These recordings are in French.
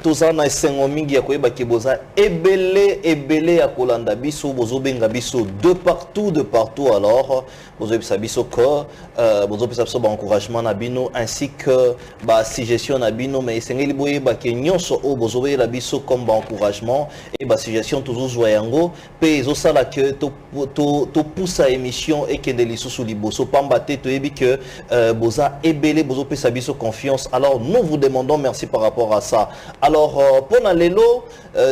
tozana esengo mingi ya koyeba ke boza ebele ya kolanda biso bozo benga biso de partout alors bozo bisa biso ko bozo bisa biso ba encouragement na bino ainsi que ba suggestion na bino mais esengeli boyeba ke nyonso o bozo bela biso comme ba encouragement et ba suggestion toujours joyango pe ezo sala que to poussa émission et que de lisusu liboso pamba te to yebi que boza ebele bozo pesa biso confiance. Alors nous vous demandons merci par rapport à ça. Alors pour Nalelo,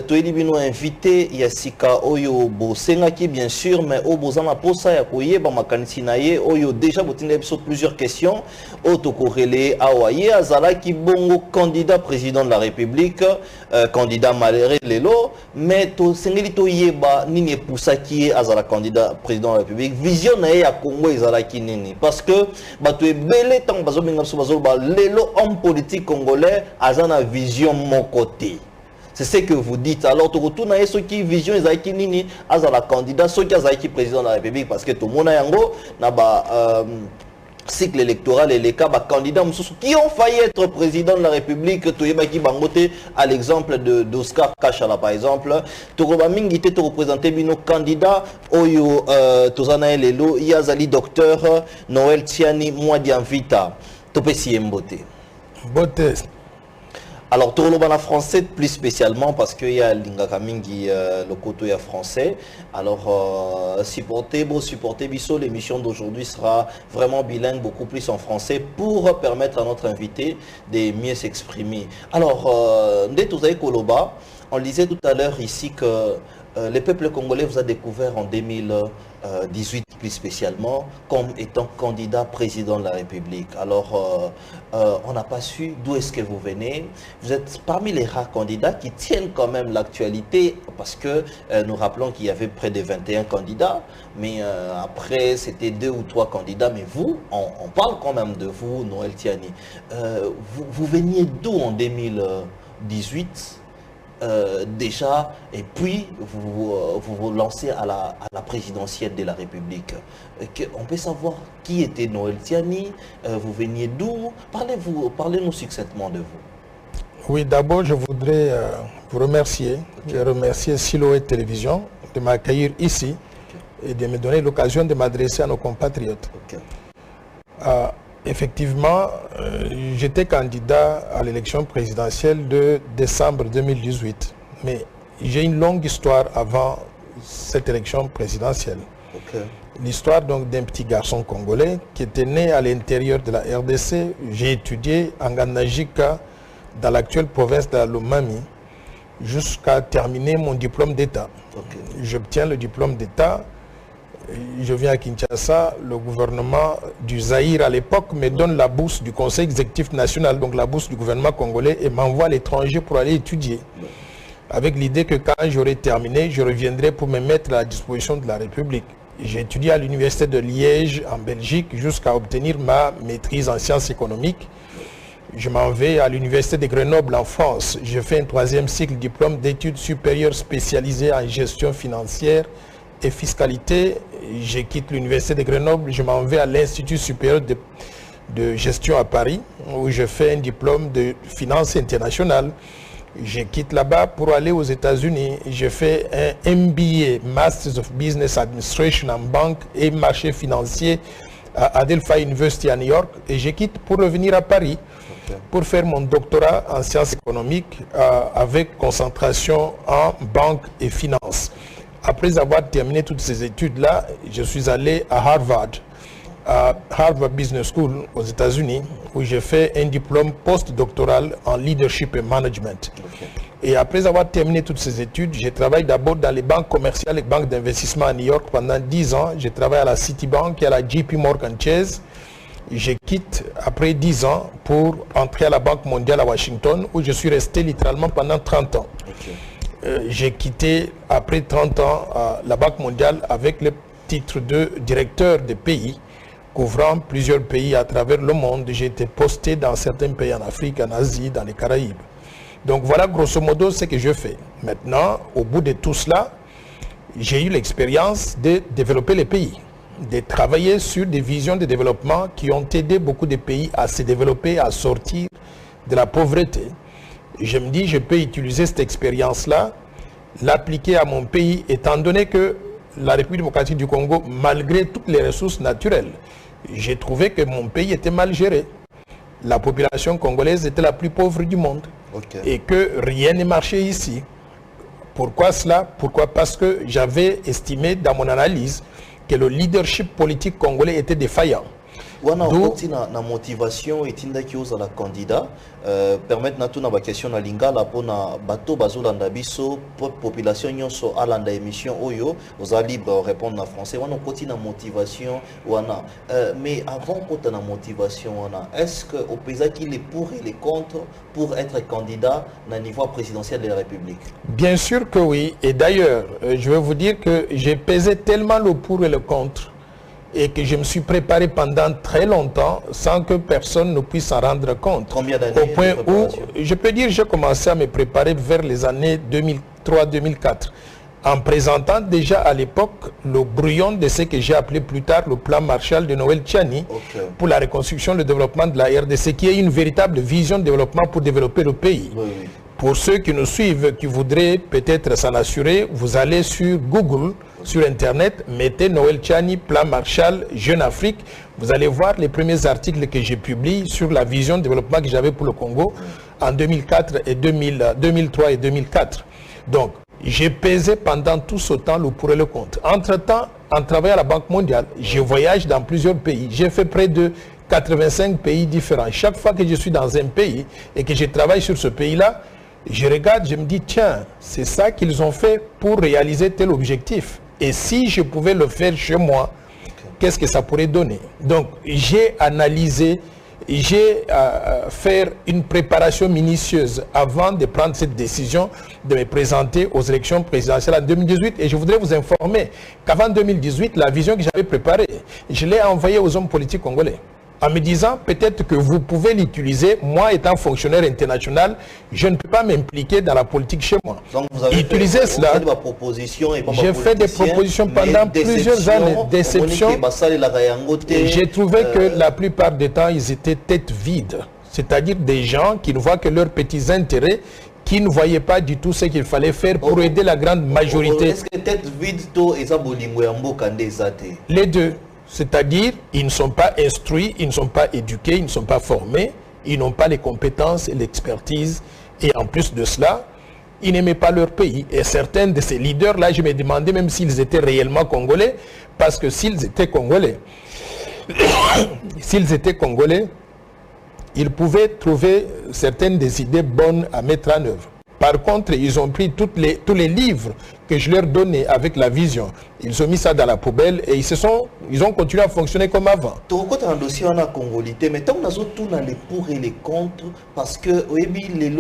tu es bino invité Yassika Oyo Bosengaki bien sûr, mais au Bozama Posa Yakoye Bamakanisi Naye Oyo déjà botine plusieurs questions. Oto Korele Awaye Azala qui bongo candidat président de la République, candidat maléré Lelo, mais to Sengeli to Yeba Nini Poussaki Azala candidat président de la République. Vision Naye à Congo Azala Kinini parce que tu es belé tant bazo Lelo homme politique congolais Azana vision mon côté. C'est ce que vous dites. Alors, tu retournes à ce qui vision Isaïki Nini, à la candidat, ce qui est président de la République, parce que tout le monde a un cycle électoral et les cas candidats qui ont failli être président de la République. Tu es bangoté à l'exemple d'Oscar Kachala, par exemple. Tu as représenté nos candidats, Oyo Tozana Lelo, Yazali docteur Noël Tiani, Mwadianvita. Tu peux s'y emboter. Beauté. Alors, Torolobana français plus spécialement parce qu'il y a Lingakamingi, le côté français. Alors, supportez Bisso, l'émission d'aujourd'hui sera vraiment bilingue, beaucoup plus en français pour permettre à notre invité de mieux s'exprimer. Alors, Ndetozaï Koloba, on disait tout à l'heure ici que le peuple congolais vous a découvert en 2018 plus spécialement comme étant candidat président de la République. Alors, on n'a pas su d'où est-ce que vous venez. Vous êtes parmi les rares candidats qui tiennent quand même l'actualité parce que nous rappelons qu'il y avait près de 21 candidats, mais après c'était 2 ou 3 candidats. Mais vous, on parle quand même de vous, Noël Tiani. Vous veniez d'où en 2018 déjà, et puis vous lancez à la présidentielle de la République. On peut savoir qui était Noël Tiani, vous veniez d'où, parlez-nous succinctement de vous. Oui, d'abord je voudrais vous remercier, je remercie Siloé Télévision de m'accueillir ici et de me donner l'occasion de m'adresser à nos compatriotes. Effectivement, j'étais candidat à l'élection présidentielle de décembre 2018. Mais j'ai une longue histoire avant cette élection présidentielle. L'histoire donc d'un petit garçon congolais qui était né à l'intérieur de la RDC. J'ai étudié en Ganajika dans l'actuelle province de Lomami jusqu'à terminer mon diplôme d'État. J'obtiens le diplôme d'État. Je viens à Kinshasa, le gouvernement du Zaïre à l'époque me donne la bourse du Conseil exécutif national, donc la bourse du gouvernement congolais, et m'envoie à l'étranger pour aller étudier. Avec l'idée que quand j'aurai terminé, je reviendrai pour me mettre à la disposition de la République. J'ai étudié à l'université de Liège en Belgique jusqu'à obtenir ma maîtrise en sciences économiques. Je m'en vais à l'université de Grenoble en France. Je fais un 3e cycle diplôme d'études supérieures spécialisées en gestion financière et fiscalité. Je quitte l'université de Grenoble, je m'en vais à l'Institut supérieur de gestion à Paris, où je fais un diplôme de finance internationale. Je quitte là-bas pour aller aux États-Unis. Je fais un MBA, Masters of Business Administration en banque et marché financier à Adelphi University à New York. Et je quitte pour revenir à Paris pour faire mon doctorat en sciences économiques avec concentration en banque et finance. Après avoir terminé toutes ces études-là, je suis allé à Harvard Business School aux États-Unis, où j'ai fait un diplôme postdoctoral en leadership et management. Et après avoir terminé toutes ces études, j'ai travaillé d'abord dans les banques commerciales et banques d'investissement à New York pendant 10 ans. J'ai travaillé à la Citibank et à la JP Morgan Chase. Je quitte après 10 ans pour entrer à la Banque mondiale à Washington, où je suis resté littéralement pendant 30 ans. J'ai quitté après 30 ans la Banque mondiale avec le titre de directeur de pays, couvrant plusieurs pays à travers le monde. J'ai été posté dans certains pays en Afrique, en Asie, dans les Caraïbes. Donc voilà grosso modo ce que je fais. Maintenant, au bout de tout cela, j'ai eu l'expérience de développer les pays, de travailler sur des visions de développement qui ont aidé beaucoup de pays à se développer, à sortir de la pauvreté. je me dis, je peux utiliser cette expérience-là, l'appliquer à mon pays, étant donné que la République démocratique du Congo, malgré toutes les ressources naturelles, j'ai trouvé que mon pays était mal géré. La population congolaise était la plus pauvre du monde. Okay. Et que rien ne marchait ici. Pourquoi cela? Pourquoi? Parce que j'avais estimé dans mon analyse que le leadership politique congolais était défaillant. Wana okoti na motivation etinda ki ozala candidat permettre na tuna ba question na lingala pona bato bazolanda biso population nyonso alanda émission oyo oza libre répondre en français wana okoti na motivation wana mais avant kota na motivation wana est-ce que au pays qui les pour et les contre pour être candidat na niveau présidentiel de la République? Bien sûr que oui, et d'ailleurs je vais vous dire que j'ai pesé tellement le pour et le contre et que je me suis préparé pendant très longtemps sans que personne ne puisse s'en rendre compte. Combien d'années? Au point où, je peux dire, j'ai commencé à me préparer vers les années 2003-2004, en présentant déjà à l'époque le brouillon de ce que j'ai appelé plus tard le plan Marshall de Noël Tchani pour la reconstruction et le développement de la RDC, qui est une véritable vision de développement pour développer le pays. Oui. Pour ceux qui nous suivent, qui voudraient peut-être s'en assurer, vous allez sur Google, sur Internet, mettez Noël Tchani, Plan Marshall, Jeune Afrique. Vous allez voir les premiers articles que j'ai publiés sur la vision de développement que j'avais pour le Congo en 2004 et 2003 et 2004. Donc, j'ai pesé pendant tout ce temps le pour et le contre. Entre-temps, en travaillant à la Banque mondiale, je voyage dans plusieurs pays. J'ai fait près de 85 pays différents. Chaque fois que je suis dans un pays et que je travaille sur ce pays-là, je regarde, je me dis, tiens, c'est ça qu'ils ont fait pour réaliser tel objectif. Et si je pouvais le faire chez moi, qu'est-ce que ça pourrait donner? Donc, j'ai analysé, j'ai fait une préparation minutieuse avant de prendre cette décision de me présenter aux élections présidentielles en 2018. Et je voudrais vous informer qu'avant 2018, la vision que j'avais préparée, je l'ai envoyée aux hommes politiques congolais, en me disant peut-être que vous pouvez l'utiliser. Moi, étant fonctionnaire international, je ne peux pas m'impliquer dans la politique chez moi. Donc vous avez utilisé cela. J'ai fait des propositions pendant plusieurs années. Déception. J'ai trouvé que la plupart des temps, ils étaient tête vide. C'est-à-dire des gens qui ne voient que leurs petits intérêts, qui ne voyaient pas du tout ce qu'il fallait faire pour aider la grande majorité. Est-ce que tête vide, les deux. C'est-à-dire, ils ne sont pas instruits, ils ne sont pas éduqués, ils ne sont pas formés, ils n'ont pas les compétences et l'expertise. Et en plus de cela, ils n'aimaient pas leur pays. Et certains de ces leaders-là, je me demandais même s'ils étaient réellement congolais, parce que s'ils étaient congolais, ils pouvaient trouver certaines des idées bonnes à mettre en œuvre. Par contre, ils ont pris tous les livres que je leur donnais avec la vision. Ils ont mis ça dans la poubelle et ils ont continué à fonctionner comme avant. Tu as un dossier en congolité, mais tu as tout les pour et les contre, parce que les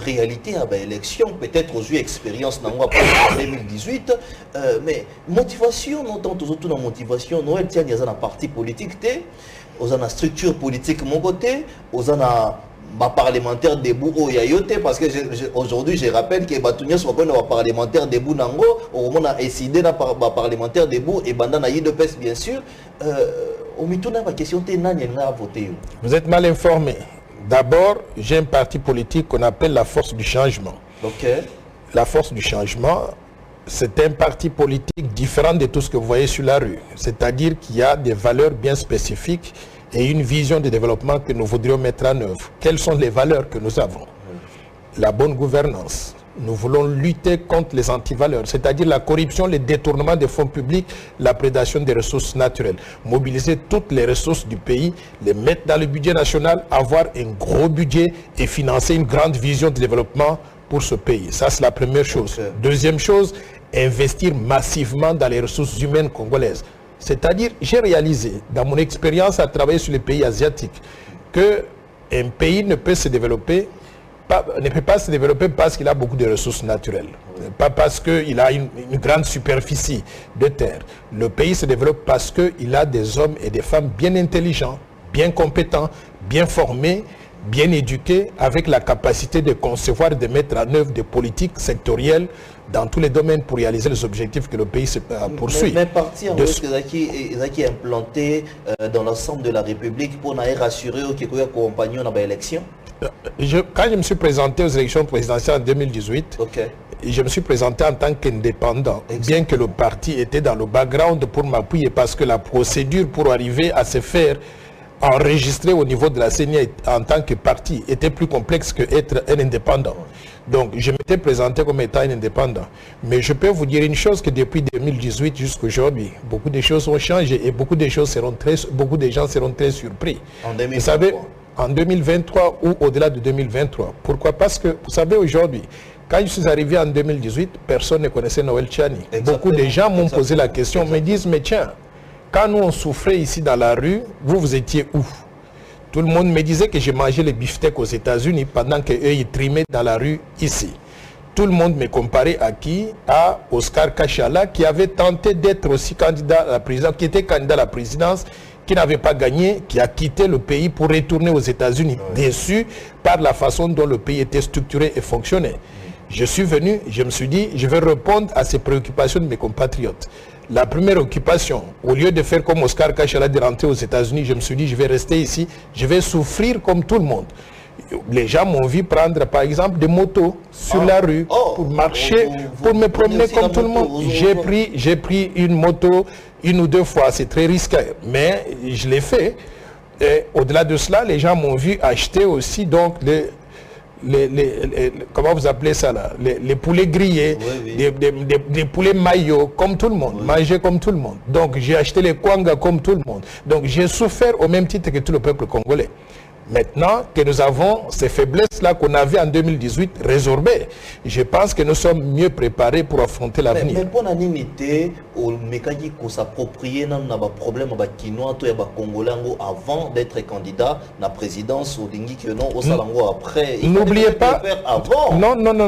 réalité à l'élection, peut-être aux yeux expérience en 2018, mais motivation, non tant tout la motivation, Noël tient dans un parti politique, aux une structure politique mon côté, aux parlementaire debout au yayote, parce que aujourd'hui je rappelle que Batounia soit un parlementaire debout nango on a décidé na parlementaire debout et bandana yidepes bien sûr au mituna ma question te nani nga voter. Vous êtes mal informé. D'abord, j'ai un parti politique qu'on appelle la Force du Changement. OK. La Force du Changement, c'est un parti politique différent de tout ce que vous voyez sur la rue. C'est-à-dire qu'il y a des valeurs bien spécifiques et une vision de développement que nous voudrions mettre en œuvre. Quelles sont les valeurs que nous avons? La bonne gouvernance. Nous voulons lutter contre les antivaleurs, c'est-à-dire la corruption, le détournement des fonds publics, la prédation des ressources naturelles. Mobiliser toutes les ressources du pays, les mettre dans le budget national, avoir un gros budget et financer une grande vision de développement pour ce pays. Ça, c'est la première chose. Okay. Deuxième chose, investir massivement dans les ressources humaines congolaises. C'est-à-dire, j'ai réalisé, dans mon expérience à travailler sur les pays asiatiques, qu'un pays ne peut se développer, ne peut pas se développer parce qu'il a beaucoup de ressources naturelles. Pas parce qu'il a une grande superficie de terre. Le pays se développe parce qu'il a des hommes et des femmes bien intelligents, bien compétents, bien formés, bien éduqués, avec la capacité de concevoir et de mettre en œuvre des politiques sectorielles dans tous les domaines pour réaliser les objectifs que le pays se poursuit. Mais parti en qui est implanté dans l'ensemble de la République pour rassurer qu'il y ait compagnon dans l'élection. Quand je me suis présenté aux élections présidentielles en 2018, je me suis présenté en tant qu'indépendant, bien que le parti était dans le background pour m'appuyer, parce que la procédure pour arriver à se faire enregistrer au niveau de la CENI en tant que parti était plus complexe qu'être un indépendant. Donc je m'étais présenté comme étant un indépendant. Mais je peux vous dire une chose, que depuis 2018 jusqu'à aujourd'hui, beaucoup de choses ont changé et beaucoup de gens seront très surpris. Vous savez, en 2023 ou au-delà de 2023. Pourquoi? Parce que, vous savez, aujourd'hui, quand je suis arrivé en 2018, personne ne connaissait Noël Tchani. Beaucoup de gens m'ont posé la question, me disent, mais tiens, quand nous on souffrait ici dans la rue, vous étiez où? Tout le monde me disait que j'ai mangé les beefsteaks aux États-Unis pendant qu'eux ils trimaient dans la rue ici. Tout le monde me comparait à qui? À Oscar Kachala, qui avait tenté d'être aussi candidat à la présidence, qui était candidat à la présidence, qui n'avait pas gagné, qui a quitté le pays pour retourner aux États-Unis, déçu par la façon dont le pays était structuré et fonctionnait. Je suis venu, je me suis dit, je vais répondre à ces préoccupations de mes compatriotes. La première occupation, au lieu de faire comme Oscar Kachala de rentrer aux États-Unis, je me suis dit, je vais rester ici, je vais souffrir comme tout le monde. Les gens m'ont vu prendre, par exemple, des motos sur la rue pour marcher, pour me promener comme tout le monde. J'ai pris une moto 1 ou 2 fois, c'est très risqué, mais je l'ai fait. Au-delà de cela, les gens m'ont vu acheter aussi donc comment vous appelez ça là, les poulets grillés, des poulets maillots comme tout le monde, manger comme tout le monde. Donc j'ai acheté les kwanga comme tout le monde. Donc j'ai souffert au même titre que tout le peuple congolais. Maintenant que nous avons ces faiblesses-là qu'on avait en 2018 résorbées, je pense que nous sommes mieux préparés pour affronter l'avenir. Mais pour l'unité, au mécanique qu'on s'approprie, on a des problèmes avec les Kinois, les Congolais avant d'être candidat à la présidence, au Dingi que non, au Salango après. N'oubliez pas,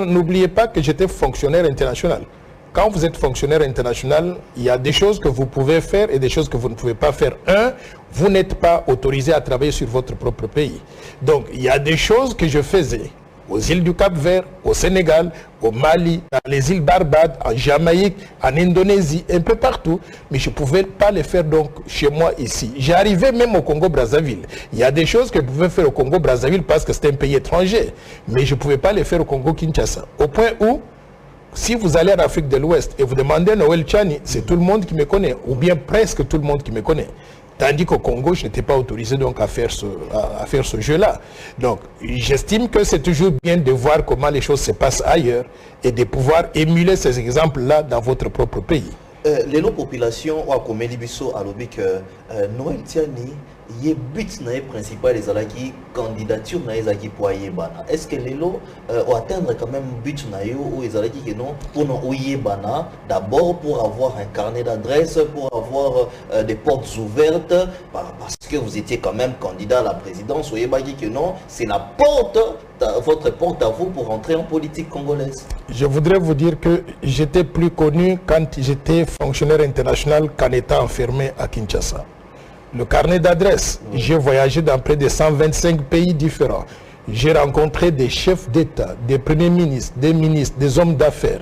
n'oubliez pas que j'étais fonctionnaire international. Quand vous êtes fonctionnaire international, il y a des choses que vous pouvez faire et des choses que vous ne pouvez pas faire. Un, vous n'êtes pas autorisé à travailler sur votre propre pays. Donc, il y a des choses que je faisais aux îles du Cap-Vert, au Sénégal, au Mali, dans les îles Barbades, en Jamaïque, en Indonésie, un peu partout. Mais je ne pouvais pas les faire donc chez moi ici. J'arrivais même au Congo-Brazzaville. Il y a des choses que je pouvais faire au Congo-Brazzaville parce que c'était un pays étranger. Mais je ne pouvais pas les faire au Congo-Kinshasa. Au point où, si vous allez en Afrique de l'Ouest et vous demandez Noël Tchani, c'est tout le monde qui me connaît, ou bien presque tout le monde qui me connaît. Tandis qu'au Congo, je n'étais pas autorisé donc à faire ce jeu-là. Donc, j'estime que c'est toujours bien de voir comment les choses se passent ailleurs et de pouvoir émuler ces exemples-là dans votre propre pays. Les populations, comme Elibiso a lobby que Noël Tchani, il y a but principal des alaki candidature na ezaki pour yebana. Est-ce que les lots atteindre quand même but na yo ou ezalaki que non pour non yebana d'abord pour avoir un carnet d'adresse, pour avoir des portes ouvertes parce que vous étiez quand même candidat à la présidence ou yebaki que non, c'est la porte votre porte à vous pour entrer en politique congolaise. Je voudrais vous dire que j'étais plus connu quand j'étais fonctionnaire international qu'en étant enfermé à Kinshasa. Le carnet d'adresse, j'ai voyagé dans près de 125 pays différents. J'ai rencontré des chefs d'État, des premiers ministres, des hommes d'affaires.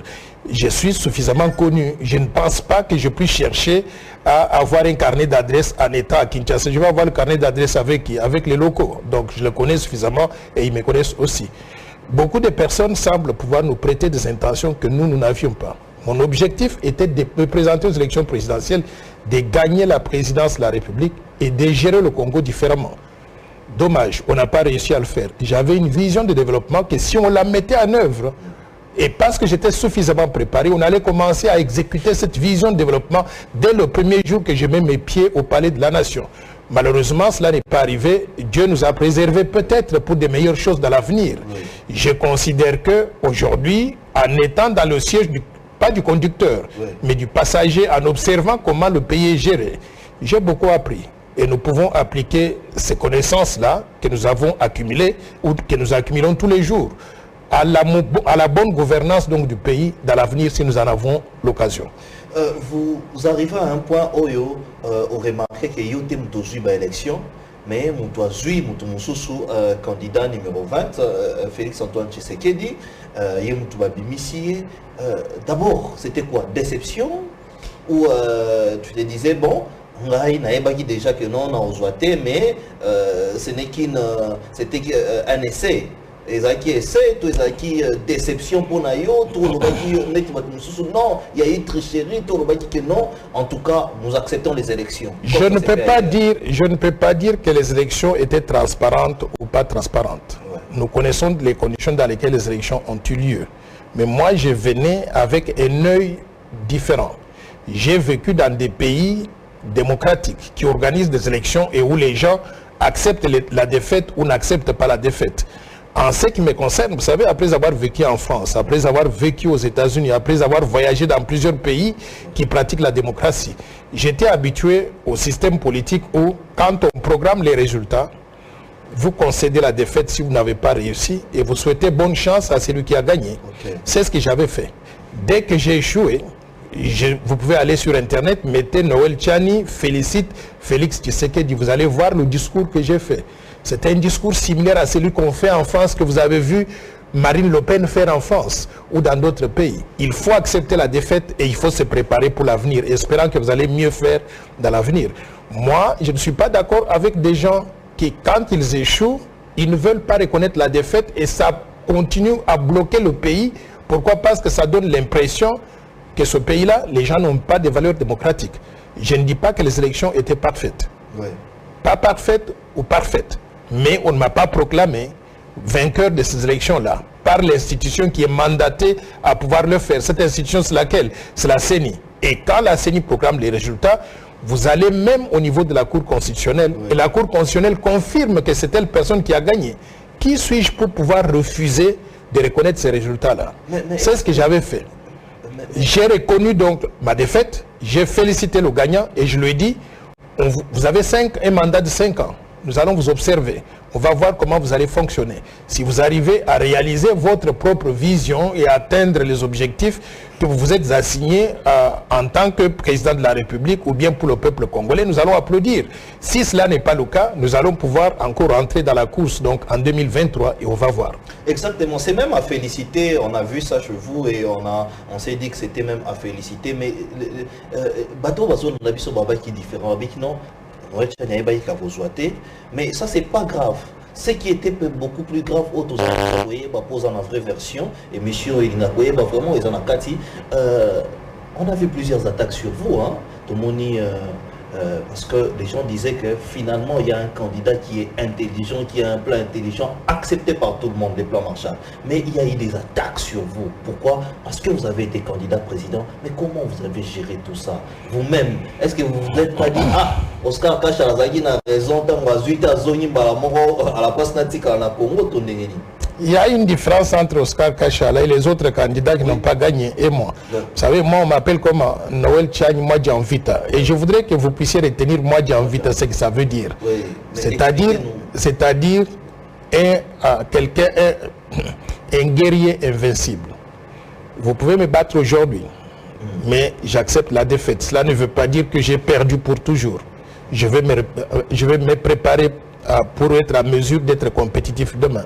Je suis suffisamment connu. Je ne pense pas que je puisse chercher à avoir un carnet d'adresse en état à Kinshasa. Je vais avoir le carnet d'adresse avec qui? Avec les locaux. Donc je le connais suffisamment et ils me connaissent aussi. Beaucoup de personnes semblent pouvoir nous prêter des intentions que nous n'avions pas. Mon objectif était de me présenter aux élections présidentielles, de gagner la présidence de la République et de gérer le Congo différemment. Dommage, on n'a pas réussi à le faire. J'avais une vision de développement que si on la mettait en œuvre, et parce que j'étais suffisamment préparé, on allait commencer à exécuter cette vision de développement dès le premier jour que je mets mes pieds au palais de la nation. Malheureusement, cela n'est pas arrivé. Dieu nous a préservés peut-être pour de meilleures choses dans l'avenir. Oui. Je considère qu'aujourd'hui, en étant dans le siège pas du conducteur, mais du passager, en observant comment le pays est géré, j'ai beaucoup appris. Et nous pouvons appliquer ces connaissances-là que nous avons accumulées ou que nous accumulons tous les jours à la bonne gouvernance donc, du pays dans l'avenir si nous en avons l'occasion. Vous arrivez à un point où vous remarquez que vous avez eu l'élection, mais vous avez eu candidat numéro 20, Félix-Antoine Tshisekedi, d'abord, c'était quoi? Déception? Ou tu te disais, bon, déjà que non, on a mais ce n'est c'était un essai. Les qui essaient, tous les qui déception pour Nayo, tout le non, il y a eu tricherie, tout le qui non. En tout cas, nous acceptons les élections. Je ne peux pas dire que les élections étaient transparentes ou pas transparentes. Ouais. Nous connaissons les conditions dans lesquelles les élections ont eu lieu. Mais moi, je venais avec un œil différent. J'ai vécu dans des pays démocratiques qui organisent des élections et où les gens acceptent la défaite ou n'acceptent pas la défaite. En ce qui me concerne, vous savez, après avoir vécu en France, après avoir vécu aux États-Unis, après avoir voyagé dans plusieurs pays qui pratiquent la démocratie, j'étais habitué au système politique où, quand on programme les résultats, vous concédez la défaite si vous n'avez pas réussi et vous souhaitez bonne chance à celui qui a gagné. Okay. C'est ce que j'avais fait. Dès que j'ai échoué, vous pouvez aller sur Internet, mettez Noël Tchani, félicite Félix Tshisekedi, vous allez voir le discours que j'ai fait. C'est un discours similaire à celui qu'on fait en France, que vous avez vu Marine Le Pen faire en France ou dans d'autres pays. Il faut accepter la défaite et il faut se préparer pour l'avenir, espérant que vous allez mieux faire dans l'avenir. Moi, je ne suis pas d'accord avec des gens qui, quand ils échouent, ils ne veulent pas reconnaître la défaite et ça continue à bloquer le pays. Pourquoi? Parce que ça donne l'impression que ce pays-là, les gens n'ont pas de valeurs démocratiques. Je ne dis pas que les élections étaient parfaites. Oui. Pas parfaites ou parfaites. Mais on ne m'a pas proclamé vainqueur de ces élections-là par l'institution qui est mandatée à pouvoir le faire. Cette institution, c'est laquelle? C'est la CENI. Et quand la CENI proclame les résultats, vous allez même au niveau de la Cour constitutionnelle, oui. Et la Cour constitutionnelle confirme que c'est telle personne qui a gagné. Qui suis-je pour pouvoir refuser de reconnaître ces résultats-là? C'est ce que j'avais fait. J'ai reconnu donc ma défaite, j'ai félicité le gagnant et je lui ai dit, vous avez un mandat de 5 ans. Nous allons vous observer. On va voir comment vous allez fonctionner. Si vous arrivez à réaliser votre propre vision et à atteindre les objectifs que vous vous êtes assignés en tant que président de la République ou bien pour le peuple congolais, nous allons applaudir. Si cela n'est pas le cas, nous allons pouvoir encore entrer dans la course donc en 2023 et on va voir. Exactement. C'est même à féliciter. On a vu ça chez vous et on s'est dit que c'était même à féliciter. Mais bateau on a vu ce baba qui est différent avec non. Mais ça c'est pas grave. Ce qui était beaucoup plus grave, on a vraie version et monsieur vraiment on a vu plusieurs attaques sur vous, hein. Parce que les gens disaient que finalement il y a un candidat qui est intelligent, qui a un plan intelligent accepté par tout le monde, des plans Marshall. Mais il y a eu des attaques sur vous. Pourquoi? Parce que vous avez été candidat président. Mais comment vous avez géré tout ça vous-même? Est-ce que vous ne vous êtes pas dit, ah, Oscar Kachalazagi n'a raison, à la place Natika na Congo, il y a une différence entre Oscar Kachala et les autres candidats qui n'ont pas gagné et moi. Vous savez, moi on m'appelle comme Noël Tchani Mwadjanvita. Et je voudrais que vous puissiez retenir Mwadjanvita, ce que ça veut dire. Oui, c'est-à-dire quelqu'un, un guerrier invincible. Vous pouvez me battre aujourd'hui, mais j'accepte la défaite. Cela ne veut pas dire que j'ai perdu pour toujours. Je vais me préparer pour être à mesure d'être compétitif demain.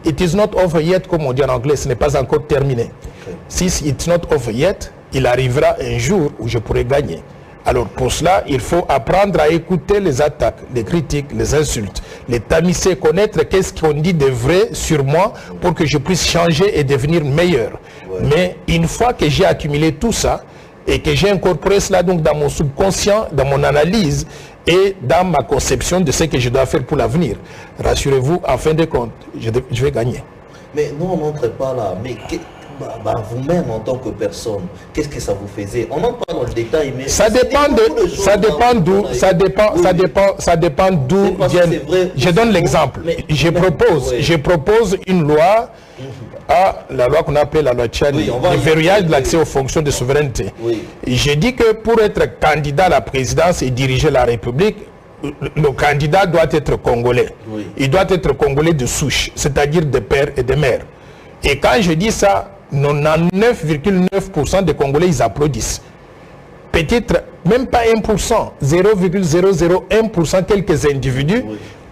It is not over yet, comme on dit en anglais, ce n'est pas encore terminé. Okay. Si it's not over yet, il arrivera un jour où je pourrai gagner. Alors pour cela, il faut apprendre à écouter les attaques, les critiques, les insultes, les tamiser, connaître qu'est-ce qu'on dit de vrai sur moi pour que je puisse changer et devenir meilleur. Ouais. Mais une fois que j'ai accumulé tout ça et que j'ai incorporé cela donc dans mon subconscient, dans mon analyse, et dans ma conception de ce que je dois faire pour l'avenir. Rassurez-vous, en fin de compte, je vais gagner. Mais nous, on n'entre pas là. Mais vous-même, en tant que personne, qu'est-ce que ça vous faisait? On n'entre pas dans le détail, mais... Ça dépend d'où viennent... Je donne l'exemple. Je propose une loi... la loi qu'on appelle la loi Tchani, le verrouillage de l'accès aux fonctions de souveraineté. Oui. J'ai dit que pour être candidat à la présidence et diriger la République, le candidat doit être congolais. Oui. Il doit être congolais de souche, c'est-à-dire de père et de mère. Et quand je dis ça, 99,9% des Congolais, ils applaudissent. Peut-être même pas 1%, 0,001%, quelques individus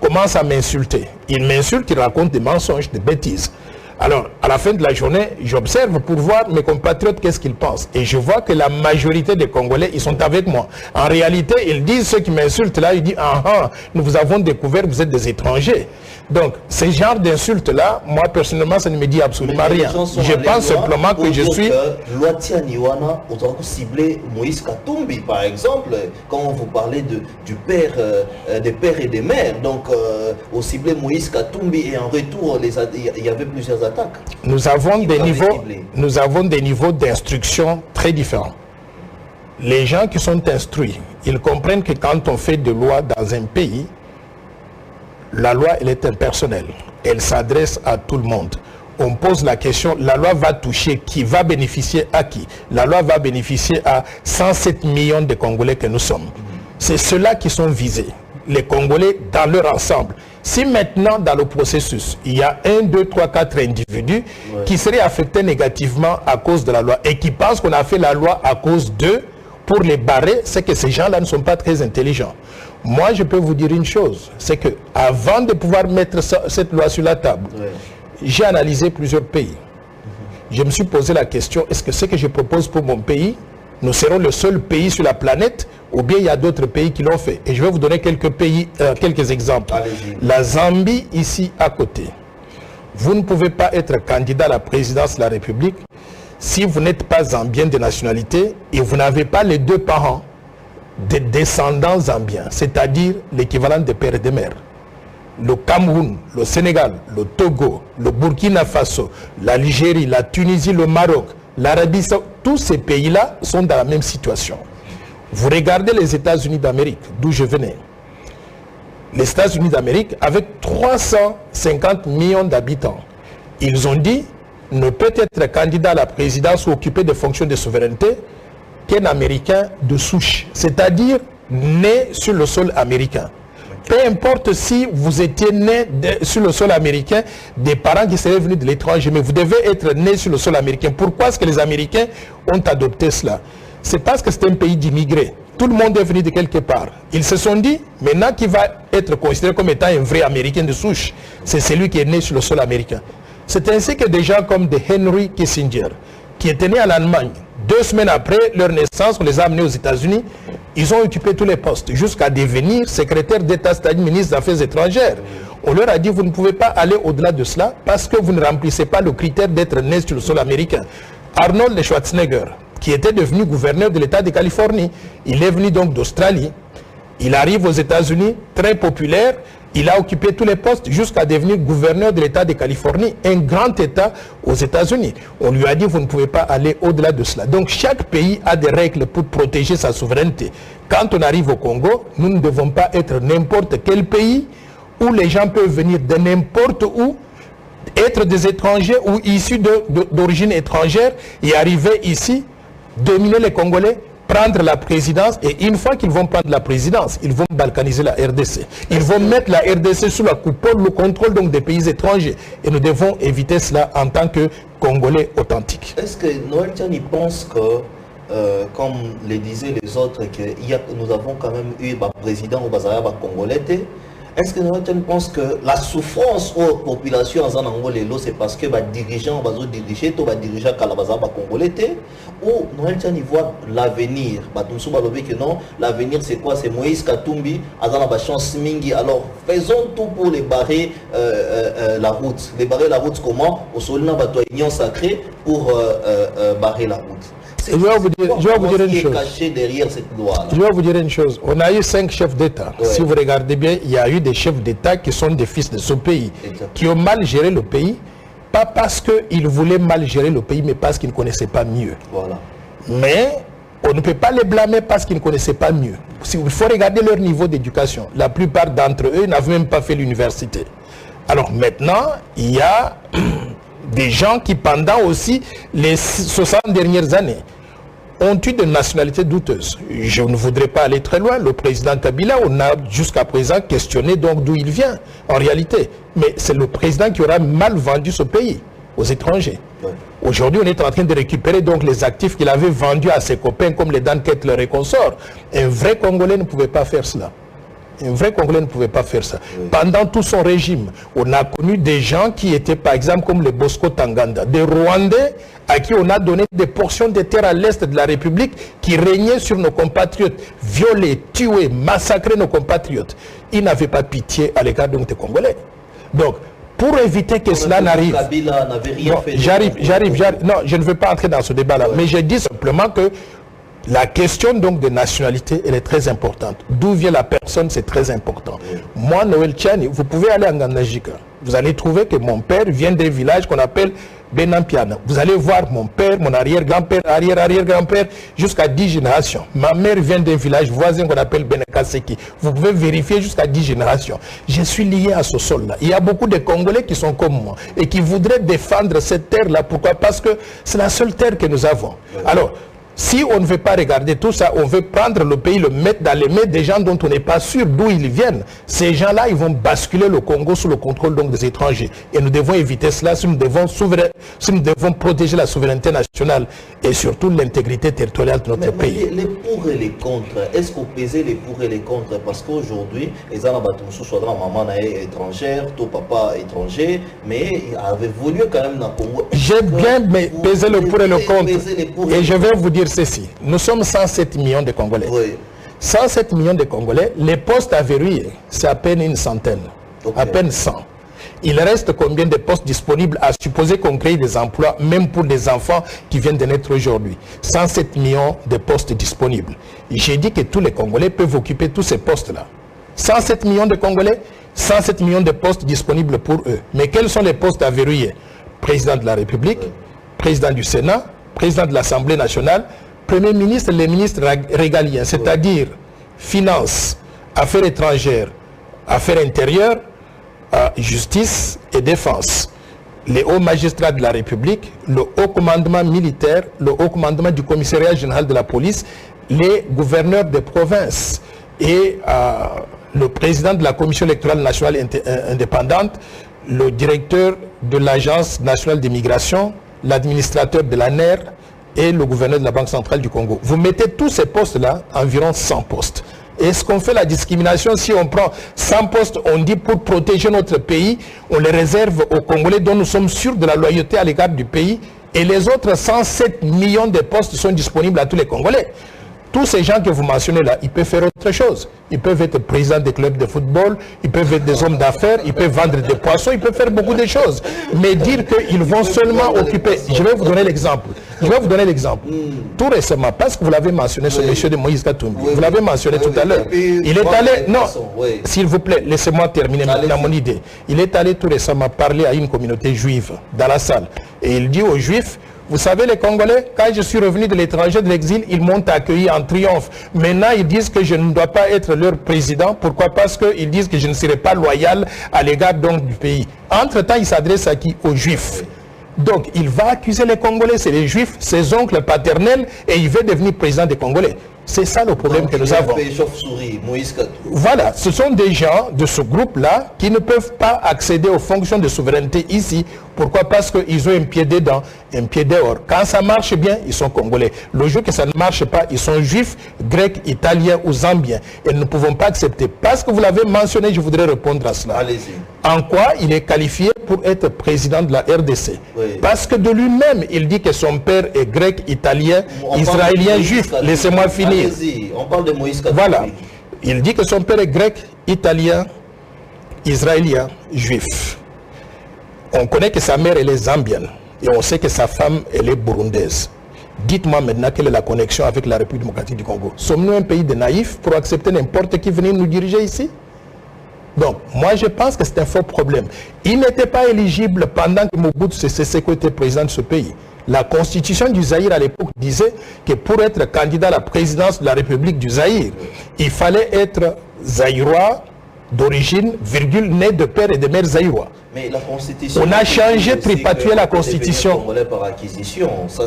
commencent à m'insulter. Ils m'insultent, ils racontent des mensonges, des bêtises. Alors, à la fin de la journée, j'observe pour voir mes compatriotes qu'est-ce qu'ils pensent. Et je vois que la majorité des Congolais, ils sont avec moi. En réalité, ils disent, ceux qui m'insultent là, ils disent, nous vous avons découvert, vous êtes des étrangers. Donc, ce genre d'insultes-là, moi, personnellement, ça ne me dit absolument rien. Je pense simplement que je suis... Loi Tianiwana, on doit cibler Moïse Katumbi, par exemple, quand vous parlez du père, des pères et des mères. Donc, on ciblait Moïse Katumbi et en retour, il y avait plusieurs attaques. Nous avons des niveaux d'instruction très différents. Les gens qui sont instruits, ils comprennent que quand on fait des lois dans un pays, la loi, elle est impersonnelle. Elle s'adresse à tout le monde. On pose la question, la loi va toucher qui? Va bénéficier à qui? La loi va bénéficier à 107 millions de Congolais que nous sommes. C'est ceux-là qui sont visés. Les Congolais dans leur ensemble. Si maintenant, dans le processus, il y a 1, 2, 3, 4 individus qui seraient affectés négativement à cause de la loi et qui pensent qu'on a fait la loi à cause d'eux, pour les barrer, c'est que ces gens-là ne sont pas très intelligents. Moi, je peux vous dire une chose, c'est que avant de pouvoir mettre cette loi sur la table, j'ai analysé plusieurs pays. Je me suis posé la question, est-ce que ce que je propose pour mon pays, nous serons le seul pays sur la planète, ou bien il y a d'autres pays qui l'ont fait? Et je vais vous donner quelques pays, quelques exemples. La Zambie, ici à côté. Vous ne pouvez pas être candidat à la présidence de la République si vous n'êtes pas zambien de nationalité et vous n'avez pas les deux parents des descendants zambiens, c'est-à-dire l'équivalent de père et de mère. Le Cameroun, le Sénégal, le Togo, le Burkina Faso, l'Algérie, la Tunisie, le Maroc, l'Arabie Saoudite, tous ces pays-là sont dans la même situation. Vous regardez les États-Unis d'Amérique, d'où je venais. Les États-Unis d'Amérique, avec 350 millions d'habitants, ils ont dit ne peut être candidat à la présidence ou occuper des fonctions de souveraineté qu'un Américain de souche, c'est-à-dire né sur le sol américain. Peu importe si vous étiez né sur le sol américain, des parents qui seraient venus de l'étranger, mais vous devez être né sur le sol américain. Pourquoi est-ce que les Américains ont adopté cela? C'est parce que c'est un pays d'immigrés. Tout le monde est venu de quelque part. Ils se sont dit, maintenant qui va être considéré comme étant un vrai Américain de souche, c'est celui qui est né sur le sol américain. C'est ainsi que des gens comme de Henry Kissinger, qui étaient nés en Allemagne, 2 semaines après leur naissance, on les a amenés aux États-Unis, ils ont occupé tous les postes, jusqu'à devenir secrétaire d'État, c'est-à-dire ministre des Affaires étrangères. On leur a dit, vous ne pouvez pas aller au-delà de cela, parce que vous ne remplissez pas le critère d'être né sur le sol américain. Arnold Schwarzenegger, qui était devenu gouverneur de l'État de Californie, il est venu donc d'Australie, il arrive aux États-Unis, très populaire. Il a occupé tous les postes jusqu'à devenir gouverneur de l'État de Californie, un grand État aux États-Unis. On lui a dit, vous ne pouvez pas aller au-delà de cela. Donc chaque pays a des règles pour protéger sa souveraineté. Quand on arrive au Congo, nous ne devons pas être n'importe quel pays où les gens peuvent venir de n'importe où, être des étrangers ou issus d'origine étrangère et arriver ici, dominer les Congolais, prendre la présidence, et une fois qu'ils vont prendre la présidence, ils vont balkaniser la RDC. Ils vont mettre la RDC sous la coupole, le contrôle donc des pays étrangers. Et nous devons éviter cela en tant que Congolais authentiques. Est-ce que Noël Tiani pense que, comme le disaient les autres, que nous avons quand même eu un président au Bazaya Congolais? Est-ce que Noël Tiani pense que la souffrance aux populations en Angolelo, c'est parce que les dirigeants vont diriger, tous les dirigeants congolais, ou Noël Tiani voit l'avenir? Que non, l'avenir c'est quoi? C'est Moïse Katumbi, Azana chance Mingi. Alors faisons tout pour les barrer la route. Les barrer la route comment? Au Solina Union sacrée pour barrer la route. Je vais vous dire une chose. Caché derrière cette loi. Je vais vous dire une chose. On a eu 5 chefs d'État. Si vous regardez bien, il y a eu des chefs d'État qui sont des fils de ce pays, qui ont mal géré le pays, pas parce qu'ils voulaient mal gérer le pays, mais parce qu'ils ne connaissaient pas mieux. Voilà. Mais on ne peut pas les blâmer parce qu'ils ne connaissaient pas mieux. Il faut regarder leur niveau d'éducation. La plupart d'entre eux n'avaient même pas fait l'université. Alors maintenant, il y a des gens qui, pendant aussi les 60 dernières années, ont eu des nationalités douteuses. Je ne voudrais pas aller très loin. Le président Kabila, on a jusqu'à présent questionné donc d'où il vient, en réalité. Mais c'est le président qui aura mal vendu ce pays aux étrangers. Ouais. Aujourd'hui, on est en train de récupérer donc les actifs qu'il avait vendus à ses copains, comme les Dan Kettler et consorts. Un vrai Congolais ne pouvait pas faire cela. Un vrai Congolais ne pouvait pas faire ça. Oui. Pendant tout son régime, on a connu des gens qui étaient, par exemple, comme le Bosco Tanganda, des Rwandais à qui on a donné des portions de terre à l'est de la République qui régnaient sur nos compatriotes, violés, tués, massacrés nos compatriotes. Ils n'avaient pas pitié à l'égard de nos Congolais. Donc, pour éviter que cela n'arrive... J'arrive. Non, je ne veux pas entrer dans ce débat-là, mais je dis simplement que la question donc de nationalité, elle est très importante. D'où vient la personne, c'est très important. Moi, Noël Tchani, vous pouvez aller en Gandajika. Vous allez trouver que mon père vient d'un village qu'on appelle Benampiana. Vous allez voir mon père, mon arrière-grand-père, arrière-arrière-grand-père, jusqu'à 10 générations. Ma mère vient d'un village voisin qu'on appelle Benakaseki. Vous pouvez vérifier jusqu'à 10 générations. Je suis lié à ce sol-là. Il y a beaucoup de Congolais qui sont comme moi et qui voudraient défendre cette terre-là. Pourquoi? Parce que c'est la seule terre que nous avons. Alors, si on ne veut pas regarder tout ça, on veut prendre le pays, le mettre dans les mains des gens dont on n'est pas sûr d'où ils viennent. Ces gens-là, ils vont basculer le Congo sous le contrôle donc des étrangers. Et nous devons éviter cela si nous devons protéger la souveraineté nationale et surtout l'intégrité territoriale de notre pays. Les pour et les contre, est-ce qu'on pesait les pour et les contre? Parce qu'aujourd'hui, les gens soit maman étrangère, ton papa étranger, mais il avait voulu quand même dans le Congo. J'ai bien pesé le pour et le contre. Et je vais vous dire ceci, nous sommes 107 millions de Congolais. Oui. 107 millions de Congolais, les postes à verrouiller, c'est à peine une centaine, à peine 100. Il reste combien de postes disponibles à supposer qu'on crée des emplois, même pour des enfants qui viennent de naître aujourd'hui? 107 millions de postes disponibles. J'ai dit que tous les Congolais peuvent occuper tous ces postes-là. 107 millions de Congolais, 107 millions de postes disponibles pour eux. Mais quels sont les postes à verrouiller? Président de la République, président du Sénat, président de l'Assemblée nationale, Premier ministre, les ministres régaliens, c'est-à-dire finances, affaires étrangères, affaires intérieures, justice et défense. Les hauts magistrats de la République, le haut commandement militaire, le haut commandement du commissariat général de la police, les gouverneurs des provinces et le président de la Commission électorale nationale indépendante, le directeur de l'Agence nationale d'immigration, l'administrateur de l'ANER et le gouverneur de la Banque centrale du Congo. Vous mettez tous ces postes-là, environ 100 postes. Est-ce qu'on fait la discrimination si on prend 100 postes, on dit pour protéger notre pays, on les réserve aux Congolais dont nous sommes sûrs de la loyauté à l'égard du pays, et les autres 107 millions de postes sont disponibles à tous les Congolais? Tous ces gens que vous mentionnez là, ils peuvent faire autre chose. Ils peuvent être présidents des clubs de football, ils peuvent être des hommes d'affaires, ils peuvent vendre des poissons, ils peuvent faire beaucoup de choses. Mais dire qu'ils vont seulement occuper... Je vais vous donner l'exemple. Tout récemment, parce que vous l'avez mentionné, ce monsieur de Moïse Katumbi, vous l'avez mentionné tout à l'heure. Il est allé... Non, s'il vous plaît, laissez-moi terminer maintenant mon idée. Il est allé tout récemment parler à une communauté juive dans la salle. Et il dit aux Juifs, vous savez, les Congolais, quand je suis revenu de l'étranger, de l'exil, ils m'ont accueilli en triomphe. Maintenant, ils disent que je ne dois pas être leur président. Pourquoi? Parce qu'ils disent que je ne serai pas loyal à l'égard donc du pays. Entre-temps, il s'adresse à qui? Aux Juifs. Donc, il va accuser les Congolais, c'est les Juifs, ses oncles paternels, et il veut devenir président des Congolais. C'est ça le problème que nous avons. Voilà, ce sont des gens de ce groupe-là qui ne peuvent pas accéder aux fonctions de souveraineté ici. Pourquoi? Parce qu'ils ont un pied dedans, un pied dehors. Quand ça marche bien, ils sont Congolais. Le jour que ça ne marche pas, ils sont Juifs, Grecs, Italiens ou Zambiens. Et nous ne pouvons pas accepter. Parce que vous l'avez mentionné, je voudrais répondre à cela. Allez-y. En quoi il est qualifié pour être président de la RDC? Oui. Parce que de lui-même, il dit que son père est grec, italien, israélien, juif. Laissez-moi finir. On parle de Moïse Katumbi. Voilà. Il dit que son père est grec, italien, israélien, juif. On connaît que sa mère, elle est zambienne. Et on sait que sa femme, elle est burundaise. Dites-moi maintenant quelle est la connexion avec la République démocratique du Congo. Sommes-nous un pays de naïfs pour accepter n'importe qui venir nous diriger ici? Donc, moi, je pense que c'est un faux problème. Il n'était pas éligible pendant que Mobutu Sese Seko était président de ce pays. La constitution du Zaïre à l'époque disait que pour être candidat à la présidence de la République du Zaïre, il fallait être zaïrois d'origine, virgule, né de père et de mère zaïrois. Mais la constitution... On a changé, tripatoué la constitution. Par acquisition. Ça,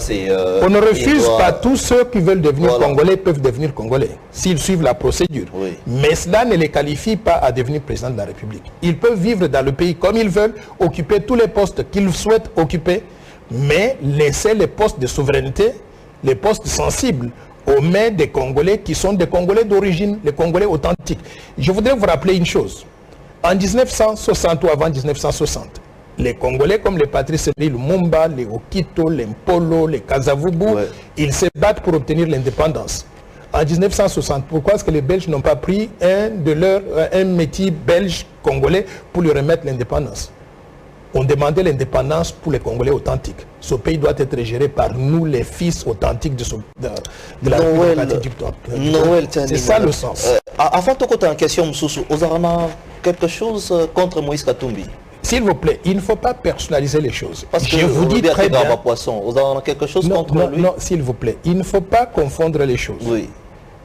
on ne refuse pas, tous ceux qui veulent devenir Congolais peuvent devenir Congolais, s'ils suivent la procédure. Oui. Mais cela ne les qualifie pas à devenir président de la République. Ils peuvent vivre dans le pays comme ils veulent, occuper tous les postes qu'ils souhaitent occuper, mais laisser les postes de souveraineté, les postes sensibles, aux mains des Congolais qui sont des Congolais d'origine, les Congolais authentiques. Je voudrais vous rappeler une chose. En 1960 ou avant 1960, les Congolais comme les Patrice Lumumba, les Okito, les Mpolo, les Kasavubu, ils se battent pour obtenir l'indépendance. En 1960, pourquoi est-ce que les Belges n'ont pas pris un métier belge congolais pour lui remettre l'indépendance? On demandait l'indépendance pour les Congolais authentiques. Ce pays doit être géré par nous, les fils authentiques de la République du Congo. C'est ça le sens. Avant de côté en question, vous avez quelque chose contre Moïse Katumbi? S'il vous plaît, il ne faut pas personnaliser les choses. Parce que je vous dis très bien. Vous avez quelque chose contre lui? Non, s'il vous plaît, il ne faut pas confondre les choses. Oui.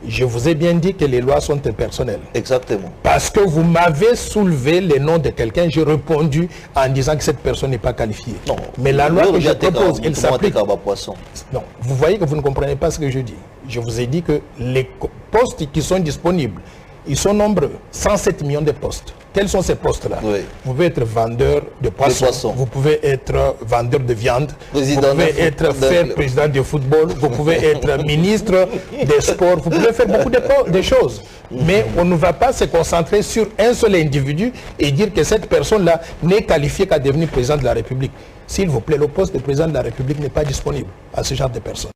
Je vous ai bien dit que les lois sont impersonnelles. Exactement. Parce que vous m'avez soulevé le nom de quelqu'un, j'ai répondu en disant que cette personne n'est pas qualifiée. Non. Mais la loi que je propose, elle s'applique. Non, vous voyez que vous ne comprenez pas ce que je dis. Je vous ai dit que les postes qui sont disponibles, ils sont nombreux. 107 millions de postes. Quels sont ces postes-là? Vous pouvez être vendeur de poissons, vous pouvez être vendeur de viande, vous pouvez être président de football, vous pouvez être ministre des sports, vous pouvez faire beaucoup de choses. Mais on ne va pas se concentrer sur un seul individu et dire que cette personne-là n'est qualifiée qu'à devenir président de la République. S'il vous plaît, le poste de président de la République n'est pas disponible à ce genre de personnes.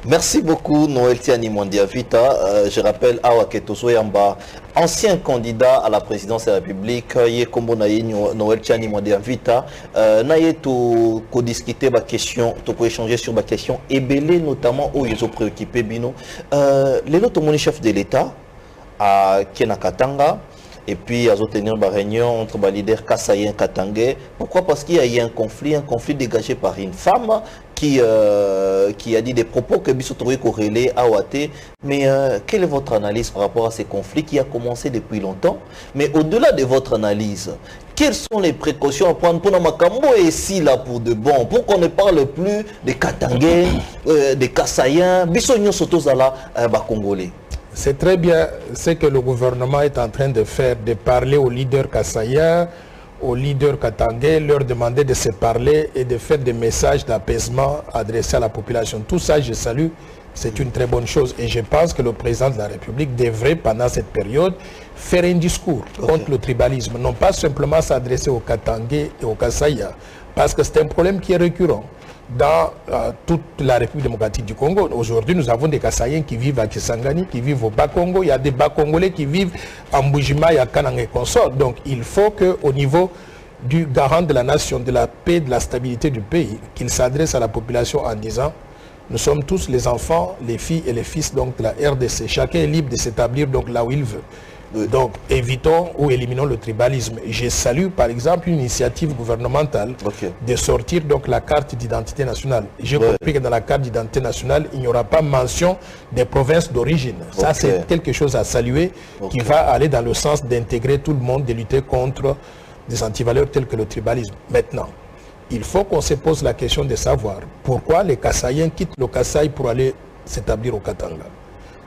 Merci beaucoup Noël Tiani Mondiavita. Je rappelle Awa Ketoso Yamba, ancien candidat à la présidence de la République. Yekombo Noël Tiani Mondiavita. Naye to discuter ma question, to échanger sur ma question. Et belé notamment où ils ont préoccupé Bino. Les autres chef de l'État à Kenakatanga. Et puis, à tenir une réunion entre les leaders Kassayen et Katangais. Pourquoi? Parce qu'il y a un conflit dégagé par une femme qui a dit des propos que Bissotouri corrélés à Ouate. Mais quelle est votre analyse par rapport à ces conflits qui a commencé depuis longtemps? Mais au-delà de votre analyse, quelles sont les précautions à prendre pour Namakambo et ici là pour de bon, pour qu'on ne parle plus des Katangais, des Kassayens, Bissonio Sotozala, Congolais? C'est très bien ce que le gouvernement est en train de faire, de parler aux leaders kassaïens, aux leaders katangais, leur demander de se parler et de faire des messages d'apaisement adressés à la population. Tout ça, je salue, c'est une très bonne chose. Et je pense que le président de la République devrait, pendant cette période, faire un discours contre le tribalisme. Non pas simplement s'adresser aux katangais et aux kassaïens, parce que c'est un problème qui est récurrent dans toute la République démocratique du Congo. Aujourd'hui, nous avons des Kassaïens qui vivent à Kisangani, qui vivent au Bas-Congo. Il y a des Bas-Congolais qui vivent en Mbujima et à Kanang et consorts. Donc, il faut qu'au niveau du garant de la nation, de la paix, de la stabilité du pays, qu'il s'adresse à la population en disant « Nous sommes tous les enfants, les filles et les fils donc, de la RDC. Chacun est libre de s'établir donc là où il veut. » Donc, évitons ou éliminons le tribalisme. Je salue, par exemple, une initiative gouvernementale de sortir donc la carte d'identité nationale. J'ai compris que dans la carte d'identité nationale, il n'y aura pas mention des provinces d'origine. Ça, c'est quelque chose à saluer qui va aller dans le sens d'intégrer tout le monde, de lutter contre des antivaleurs telles que le tribalisme. Maintenant, il faut qu'on se pose la question de savoir pourquoi les Kassaïens quittent le Kasaï pour aller s'établir au Katanga.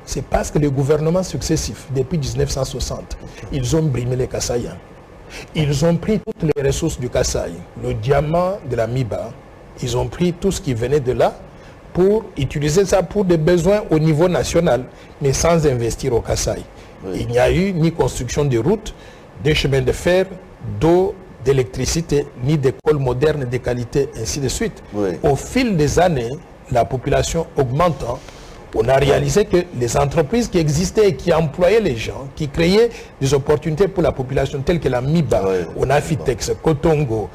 C'est parce que les gouvernements successifs, depuis 1960, ils ont brimé les Kassaïens. Ils ont pris toutes les ressources du Kasaï, le diamant de la Miba. Ils ont pris tout ce qui venait de là pour utiliser ça pour des besoins au niveau national, mais sans investir au Kasaï. Il n'y a eu ni construction de routes, de chemins de fer, d'eau, d'électricité, ni d'écoles modernes de qualité, ainsi de suite. Au fil des années, la population augmentant, on a réalisé que les entreprises qui existaient et qui employaient les gens, qui créaient des opportunités pour la population telles que la MIBA, Onafitex, Kotongo,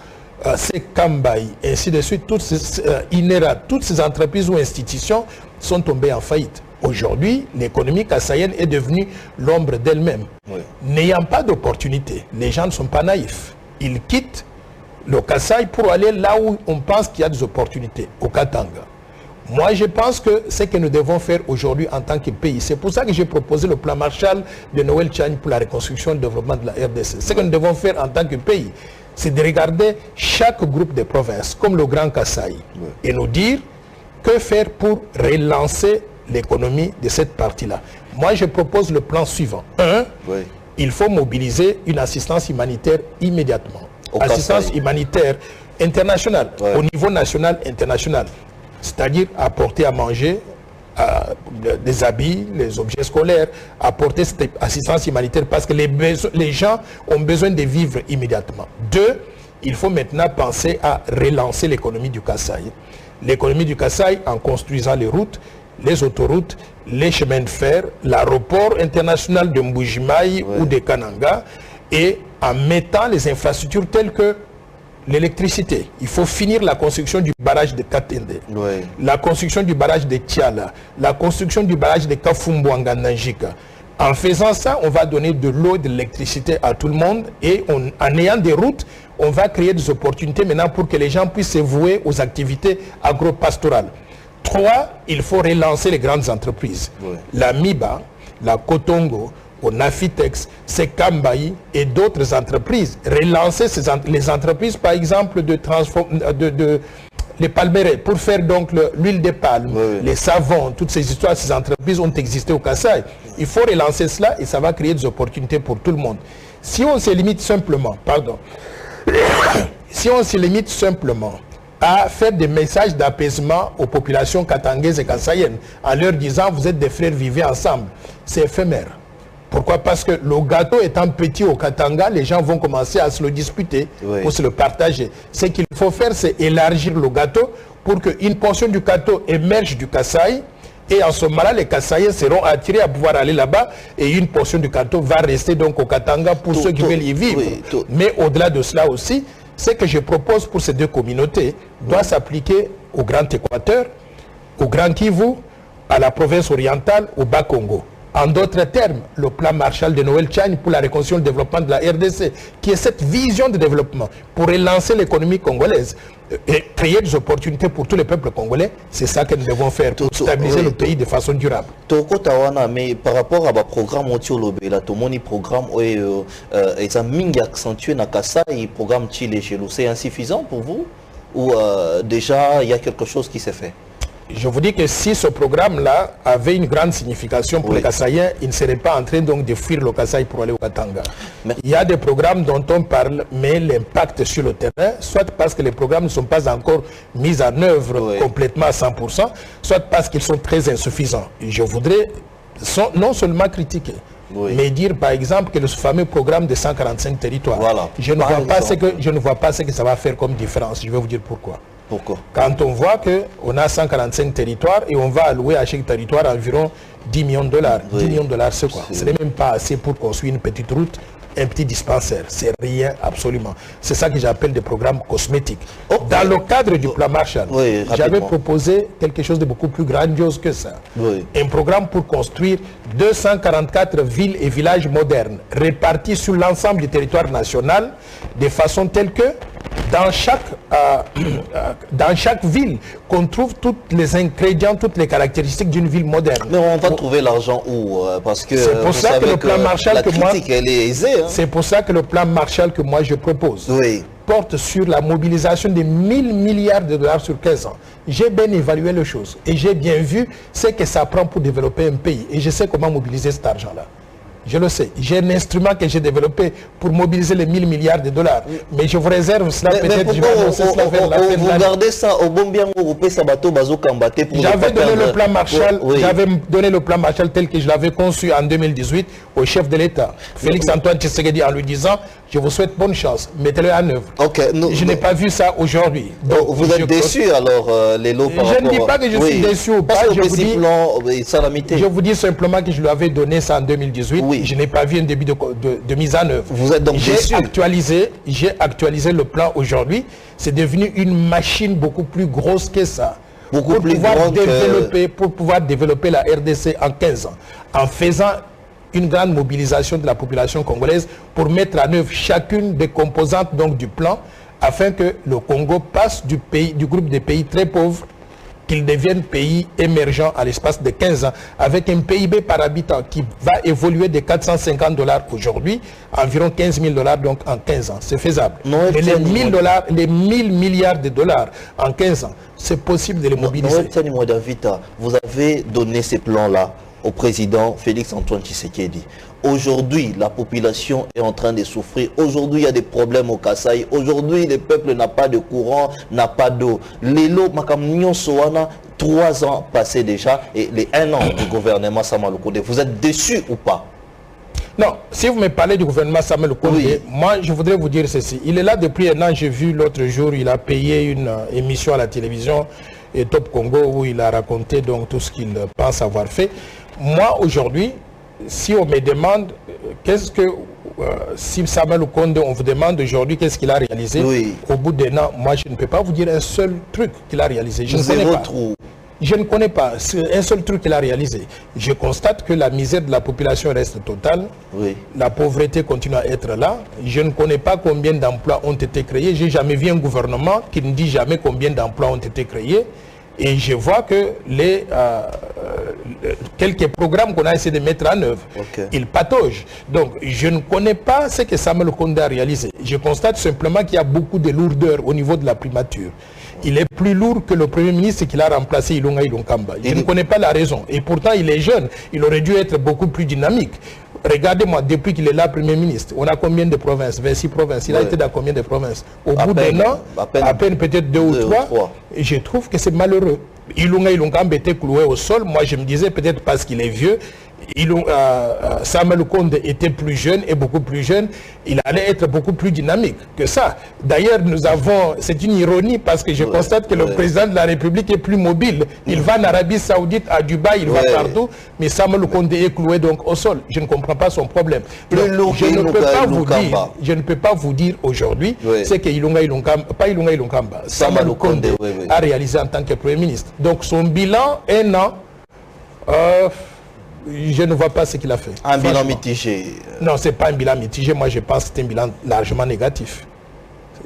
Sekambaï, ainsi de suite, toutes ces, INERA, toutes ces entreprises ou institutions sont tombées en faillite. Aujourd'hui, l'économie kassaïenne est devenue l'ombre d'elle-même. N'ayant pas d'opportunités, les gens ne sont pas naïfs. Ils quittent le Kasaï pour aller là où on pense qu'il y a des opportunités, au Katanga. Moi, je pense que ce que nous devons faire aujourd'hui en tant que pays, c'est pour ça que j'ai proposé le plan Marshall de Noël Tchani pour la reconstruction et le développement de la RDC. Ce que nous devons faire en tant que pays, c'est de regarder chaque groupe de provinces, comme le Grand Kasaï, et nous dire que faire pour relancer l'économie de cette partie-là. Moi, je propose le plan suivant. Un, il faut mobiliser une assistance humanitaire immédiatement. Assistance humanitaire internationale, au niveau national, international. C'est-à-dire apporter à manger des habits, les objets scolaires, apporter cette assistance humanitaire parce que les gens ont besoin de vivre immédiatement. 2, il faut maintenant penser à relancer l'économie du Kasaï. L'économie du Kasaï en construisant les routes, les autoroutes, les chemins de fer, l'aéroport international de Mbujimaï ou de Kananga, et en mettant les infrastructures telles que l'électricité. Il faut finir la construction du barrage de Katende, la construction du barrage de Tiala, la construction du barrage de Kafumbuanga-Nanjika. En faisant ça, on va donner de l'eau et de l'électricité à tout le monde et en ayant des routes, on va créer des opportunités maintenant pour que les gens puissent se vouer aux activités agro-pastorales. 3, il faut relancer les grandes entreprises. La MIBA, la Kotongo, au Nafitex, Sekambaï et d'autres entreprises. Relancer les entreprises, par exemple, les palmeraies, pour faire donc l'huile de palme, les savons, toutes ces histoires, ces entreprises ont existé au Kasaï. Il faut relancer cela et ça va créer des opportunités pour tout le monde. Si on se limite simplement, si on se limite simplement à faire des messages d'apaisement aux populations katangaises et kasaïennes, en leur disant vous êtes des frères, vivez ensemble, c'est éphémère. Pourquoi? Parce que le gâteau étant petit au Katanga, les gens vont commencer à se le disputer, pour se le partager. Ce qu'il faut faire, c'est élargir le gâteau pour qu'une portion du gâteau émerge du Kasaï. Et en ce moment-là, les Kasaïens seront attirés à pouvoir aller là-bas et une portion du gâteau va rester donc au Katanga pour ceux qui veulent y vivre. Mais au-delà de cela aussi, ce que je propose pour ces deux communautés doit s'appliquer au Grand Équateur, au Grand Kivu, à la province orientale, au Bas-Congo. En d'autres termes, le plan Marshall de Noël Tchani pour la reconstruction et le développement de la RDC, qui est cette vision de développement pour relancer l'économie congolaise et créer des opportunités pour tous les peuples congolais, c'est ça que nous devons faire pour stabiliser le pays de façon durable. Mais par rapport à programme le programme est accentué dans le programme Chile, c'est insuffisant pour vous ou déjà il y a quelque chose qui s'est fait? Je vous dis que si ce programme-là avait une grande signification pour les Kasaïens, ils ne seraient pas en train donc de fuir le Kasaï pour aller au Katanga. Il y a des programmes dont on parle, mais l'impact sur le terrain, soit parce que les programmes ne sont pas encore mis en œuvre complètement à 100%, soit parce qu'ils sont très insuffisants. Je voudrais non seulement critiquer, mais dire par exemple que ce fameux programme de 145 territoires, je ne vois pas ce que ça va faire comme différence. Je vais vous dire pourquoi. Quand on voit qu'on a 145 territoires et on va allouer à chaque territoire environ 10 millions de dollars. 10 millions de dollars, c'est quoi? Ce n'est même pas assez pour construire une petite route, un petit dispensaire. C'est rien, absolument. C'est ça que j'appelle des programmes cosmétiques. Dans le cadre du plan Marshall, j'avais proposé quelque chose de beaucoup plus grandiose que ça. Un programme pour construire 244 villes et villages modernes répartis sur l'ensemble du territoire national de façon telle que dans chaque ville, qu'on trouve tous les ingrédients, toutes les caractéristiques d'une ville moderne. Mais on va trouver l'argent où? Parce que c'est pour ça que le plan Marshall elle est aisée. Hein? C'est pour ça que le plan Marshall que moi je propose porte sur la mobilisation de 1000 milliards de dollars sur 15 ans. J'ai bien évalué les choses et j'ai bien vu ce que ça prend pour développer un pays. Et je sais comment mobiliser cet argent-là. Je le sais. J'ai un instrument que j'ai développé pour mobiliser les 1000 milliards de dollars. Mais je vous réserve cela peut-être. Je vais annoncer cela vers la fin de l'année. Vous gardez ça au bon bien au Sabato Bazo Kambaté pour j'avais donné le plan Marshall. J'avais donné le plan Marshall tel que je l'avais conçu en 2018 au chef de l'État, Félix Antoine Tshisekedi, en lui disant je vous souhaite bonne chance, mettez-le en œuvre. Je n'ai pas vu ça aujourd'hui. Vous êtes déçu alors les lots par rapport... Je ne dis pas que je suis déçu ou pas. Je vous dis simplement que je lui avais donné ça en 2018. Je n'ai pas vu un début de mise en œuvre. Vous êtes donc déçu. J'ai actualisé le plan aujourd'hui. C'est devenu une machine beaucoup plus grosse que ça. Pour pouvoir développer la RDC en 15 ans. En faisant une grande mobilisation de la population congolaise pour mettre en œuvre chacune des composantes donc, du plan afin que le Congo passe du groupe des pays très pauvres qu'il devienne pays émergent à l'espace de 15 ans avec un PIB par habitant qui va évoluer de 450 $ aujourd'hui à environ 15 000 $ donc en 15 ans. C'est faisable. Mais les 1000 milliards de dollars en 15 ans, c'est possible de les mobiliser. Vous avez donné ces plans-là au président Félix-Antoine Tshisekedi. Aujourd'hui, la population est en train de souffrir. Aujourd'hui, il y a des problèmes au Kasaï. Aujourd'hui, le peuple n'a pas de courant, n'a pas d'eau. L'élo, Makamnion Soana, 3 ans passés déjà, et les 1 an du gouvernement Sama Lukonde. Vous êtes déçus ou pas? Non, si vous me parlez du gouvernement Samuel Lukonde, oui. Moi je voudrais vous dire ceci. Il est là depuis 1 an, j'ai vu l'autre jour, il a payé une émission à la télévision et Top Congo où il a raconté donc tout ce qu'il pense avoir fait. Moi aujourd'hui, si on me demande qu'est-ce que, si Samuel Lukonde, on vous demande aujourd'hui qu'est-ce qu'il a réalisé, oui. Au bout d'1 an, moi je ne peux pas vous dire un seul truc qu'il a réalisé. Je ne connais pas. Je ne connais pas un seul truc qu'il a réalisé. Je constate que la misère de la population reste totale. Oui. La pauvreté continue à être là. Je ne connais pas combien d'emplois ont été créés. Je n'ai jamais vu un gouvernement qui ne dit jamais combien d'emplois ont été créés. Et je vois que les quelques programmes qu'on a essayé de mettre en œuvre, ils pataugent. Donc, je ne connais pas ce que Samuel Lukonde a réalisé. Je constate simplement qu'il y a beaucoup de lourdeur au niveau de la primature. Il est plus lourd que le Premier ministre qui l'a remplacé, Ilunga Ilunkamba. Je ne connais pas la raison. Et pourtant, il est jeune. Il aurait dû être beaucoup plus dynamique. Regardez-moi, depuis qu'il est là, Premier ministre, on a combien de provinces? 26 provinces. Il a été dans combien de provinces? Au bout d'1 an, à peine peut-être 2 ou 3. Et je trouve que c'est malheureux. Ilunga Ilunkamba était cloué au sol. Moi, je me disais peut-être parce qu'il est vieux. Samuel Lukonde était plus jeune et beaucoup plus jeune, il allait être beaucoup plus dynamique que ça. D'ailleurs, nous avons, c'est une ironie parce que je constate que le président de la République est plus mobile. Il va en Arabie Saoudite, à Dubaï, il va partout, mais Samuel Lukonde est cloué donc au sol. Je ne comprends pas son problème. Donc, je ne peux pas vous dire aujourd'hui ce que Ilunga Ilunkamba, pas Ilunga Ilunkamba, Samuel Lukonde a réalisé en tant que Premier ministre. Donc son bilan, 1 an, je ne vois pas ce qu'il a fait. Un bilan mitigé. Non, ce n'est pas un bilan mitigé. Moi, je pense que c'est un bilan largement négatif.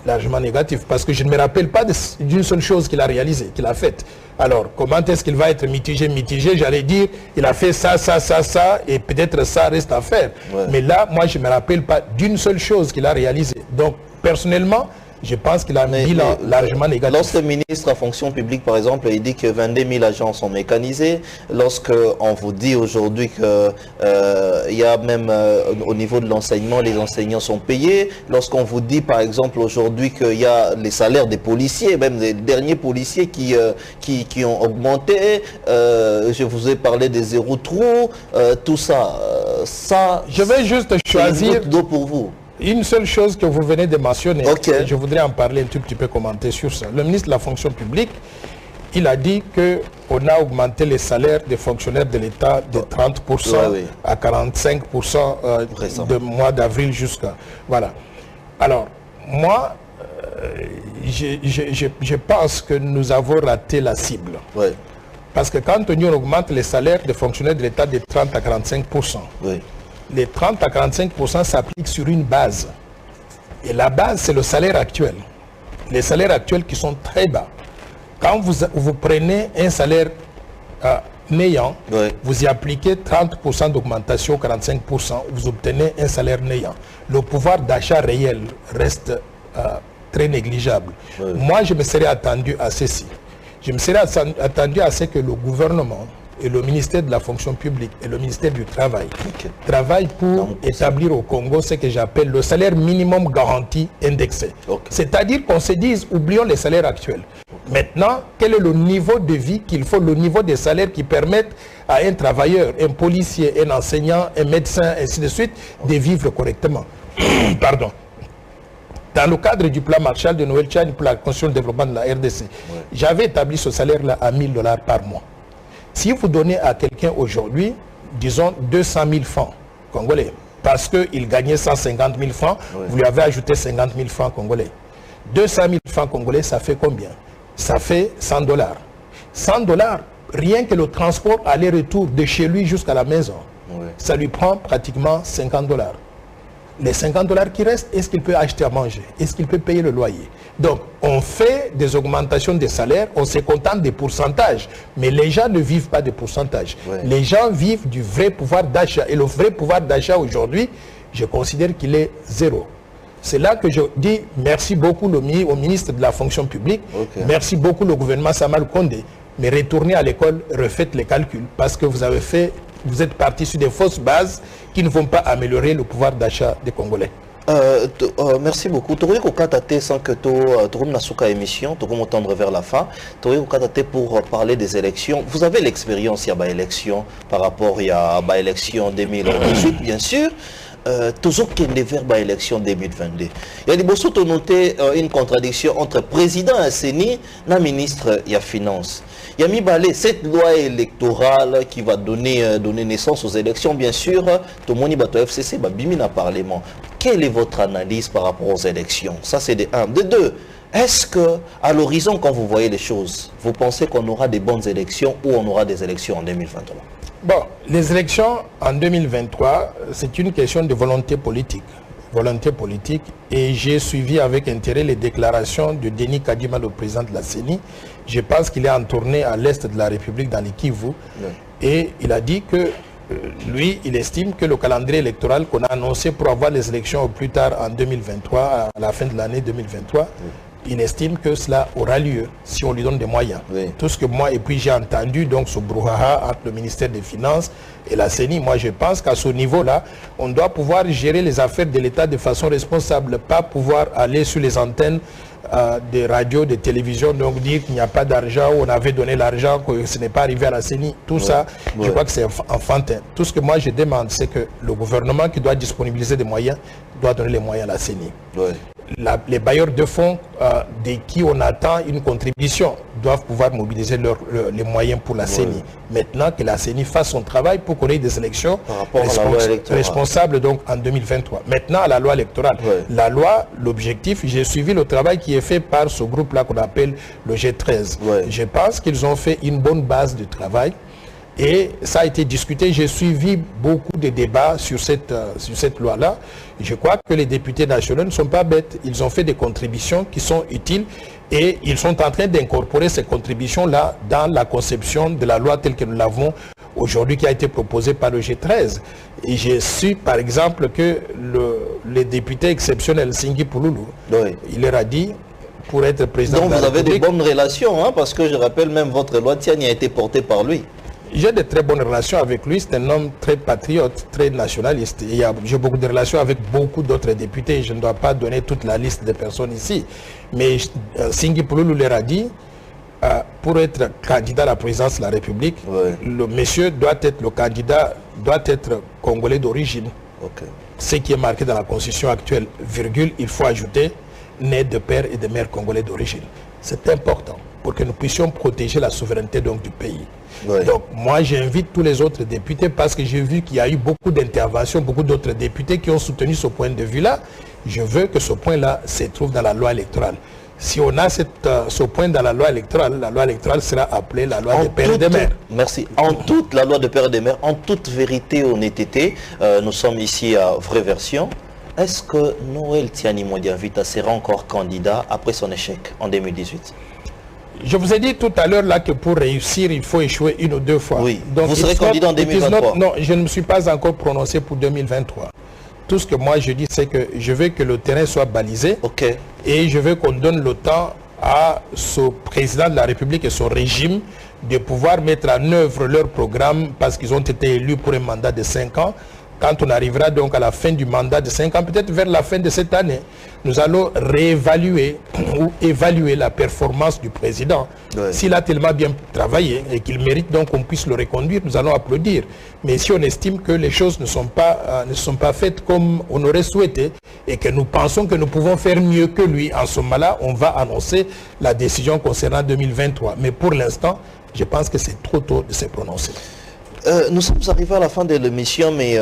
Largement négatif. Parce que je ne me rappelle pas d'une seule chose qu'il a réalisée, qu'il a faite. Alors, comment est-ce qu'il va être mitigé? Mitigé, j'allais dire, il a fait ça, ça, ça, ça, et peut-être ça reste à faire. Mais là, moi, je ne me rappelle pas d'une seule chose qu'il a réalisée. Donc, personnellement, je pense qu'il a un bilan largement négatif. Lorsque le ministre en fonction publique, par exemple, il dit que 22 000 agents sont mécanisés, lorsqu'on vous dit aujourd'hui qu'il y a même au niveau de l'enseignement, les enseignants sont payés, lorsqu'on vous dit par exemple aujourd'hui qu'il y a les salaires des policiers, même des derniers policiers qui ont augmenté, je vous ai parlé des zéro trous, tout ça, je vais juste choisir d'eau pour vous. Une seule chose que vous venez de mentionner, je voudrais en parler un tout petit peu, commenter sur ça. Le ministre de la fonction publique, il a dit qu'on a augmenté les salaires des fonctionnaires de l'État de 30% à 45% de mois d'avril jusqu'à... Voilà. Alors, moi, je pense que nous avons raté la cible. Parce que quand on augmente les salaires des fonctionnaires de l'État de 30 à 45%, les 30 à 45% s'appliquent sur une base. Et la base, c'est le salaire actuel. Les salaires actuels qui sont très bas. Quand vous prenez un salaire néant, vous y appliquez 30% d'augmentation, 45%, vous obtenez un salaire néant. Le pouvoir d'achat réel reste très négligeable. Moi, je me serais attendu à ceci. Je me serais attendu à ce que le gouvernement et le ministère de la fonction publique et le ministère du travail travaillent pour établir au Congo ce que j'appelle le salaire minimum garanti indexé. C'est-à-dire qu'on se dise, oublions les salaires actuels. Maintenant, quel est le niveau de vie qu'il faut, le niveau des salaires qui permettent à un travailleur, un policier, un enseignant, un médecin, ainsi de suite, de vivre correctement. Pardon. Dans le cadre du plan Marshall de Noël Tchad pour la construction et le développement de la RDC, j'avais établi ce salaire-là à 1 000 $ par mois. Si vous donnez à quelqu'un aujourd'hui, disons 200 000 francs congolais, parce qu'il gagnait 150 000 francs, vous lui avez ajouté 50 000 francs congolais. 200 000 francs congolais, ça fait combien? Ça fait 100 $. 100 $, rien que le transport aller-retour de chez lui jusqu'à la maison, ça lui prend pratiquement 50 $. Les 50 $ qui restent, est-ce qu'il peut acheter à manger? Est-ce qu'il peut payer le loyer? Donc, on fait des augmentations des salaires, on se contente des pourcentages, mais les gens ne vivent pas des pourcentages. Les gens vivent du vrai pouvoir d'achat. Et le vrai pouvoir d'achat aujourd'hui, je considère qu'il est 0. C'est là que je dis merci beaucoup au ministre de la fonction publique, merci beaucoup le gouvernement Samuel Lukonde, mais retournez à l'école, refaites les calculs, parce que vous avez fait vous êtes parti sur des fausses bases qui ne vont pas améliorer le pouvoir d'achat des Congolais. Merci beaucoup. Tori Kokatate, sans que Torum Nasuka émission, Torum entendre vers la fin. Tori Kokatate pour parler des élections. Vous avez l'expérience, il y a élection par rapport à l'élection 2018, bien sûr. Toujours qu'il est vers l'élection 2022. Il y a des bosses noté une contradiction entre président Asseni et la ministre des Finances. Il y a mis balé cette loi électorale qui va donner naissance aux élections, bien sûr. Tout le monde y FCC, bimina parlement. Quelle est votre analyse par rapport aux élections? Ça, c'est de un. De deux, est-ce que à l'horizon, quand vous voyez les choses, vous pensez qu'on aura des bonnes élections ou on aura des élections en 2023? Bon, les élections en 2023, c'est une question de volonté politique. Volonté politique. Et j'ai suivi avec intérêt les déclarations de Denis Kadima, le président de la CENI. Je pense qu'il est en tournée à l'est de la République, dans les Kivu. Oui. Et il a dit que lui, il estime que le calendrier électoral qu'on a annoncé pour avoir les élections au plus tard en 2023, à la fin de l'année 2023, oui. Il estime que cela aura lieu si on lui donne des moyens. Oui. Tout ce que moi, et puis j'ai entendu donc ce brouhaha entre le ministère des Finances et la CENI, moi je pense qu'à ce niveau-là, on doit pouvoir gérer les affaires de l'État de façon responsable, pas pouvoir aller sur les antennes des radios, des télévisions, donc dire qu'il n'y a pas d'argent, on avait donné l'argent, que ce n'est pas arrivé à la CENI. Tout ça, je crois que c'est enfantin. Tout ce que moi je demande, c'est que le gouvernement qui doit disponibiliser des moyens, doit donner les moyens à la CENI. Les bailleurs de fonds de qui on attend une contribution doivent pouvoir mobiliser les moyens pour la CENI. Maintenant que la CENI fasse son travail pour qu'on ait des élections responsables donc en 2023. Maintenant à la loi électorale. La loi, l'objectif, j'ai suivi le travail qui est fait par ce groupe-là qu'on appelle le G13. Je pense qu'ils ont fait une bonne base de travail. Et ça a été discuté, j'ai suivi beaucoup de débats sur cette loi-là. Je crois que les députés nationaux ne sont pas bêtes. Ils ont fait des contributions qui sont utiles et ils sont en train d'incorporer ces contributions-là dans la conception de la loi telle que nous l'avons aujourd'hui, qui a été proposée par le G13. Et j'ai su, par exemple, que le député exceptionnel, Singhi Pouloulou, il leur a dit, pour être président donc de la vous avez République, des bonnes relations, hein, parce que je rappelle même votre loi Tiani a été portée par lui. J'ai de très bonnes relations avec lui, c'est un homme très patriote, très nationaliste. J'ai beaucoup de relations avec beaucoup d'autres députés, je ne dois pas donner toute la liste des personnes ici. Mais Singhi Pouloulou leur a dit, pour être candidat à la présidence de la République, le monsieur doit être le candidat, doit être congolais d'origine. Ce qui est marqué dans la constitution actuelle, virgule, il faut ajouter, né de père et de mère congolais d'origine. C'est important pour que nous puissions protéger la souveraineté donc, du pays. Donc moi j'invite tous les autres députés parce que j'ai vu qu'il y a eu beaucoup d'interventions, beaucoup d'autres députés qui ont soutenu ce point de vue-là. Je veux que ce point-là se trouve dans la loi électorale. Si on a ce point dans la loi électorale sera appelée la loi des pères et des mères. Merci. En toute la loi des pères et des mères, en toute vérité et honnêteté, nous sommes ici à Vraie Version. Est-ce que Noël Tiani Modiavita sera encore candidat après son échec en 2018? Je vous ai dit tout à l'heure là que pour réussir, il faut échouer une ou deux fois. Oui. Donc, vous serez candidat en 2023? Non, je ne me suis pas encore prononcé pour 2023. Tout ce que moi je dis, c'est que je veux que le terrain soit balisé. Et je veux qu'on donne le temps à ce président de la République et son régime de pouvoir mettre en œuvre leur programme parce qu'ils ont été élus pour un mandat de 5 ans. Quand on arrivera donc à la fin du mandat de 5 ans, peut-être vers la fin de cette année, nous allons réévaluer ou évaluer la performance du président. S'il a tellement bien travaillé et qu'il mérite donc qu'on puisse le reconduire, nous allons applaudir. Mais si on estime que les choses ne sont pas faites comme on aurait souhaité et que nous pensons que nous pouvons faire mieux que lui, en ce moment-là, on va annoncer la décision concernant 2023. Mais pour l'instant, je pense que c'est trop tôt de se prononcer. Nous sommes arrivés à la fin de l'émission, mais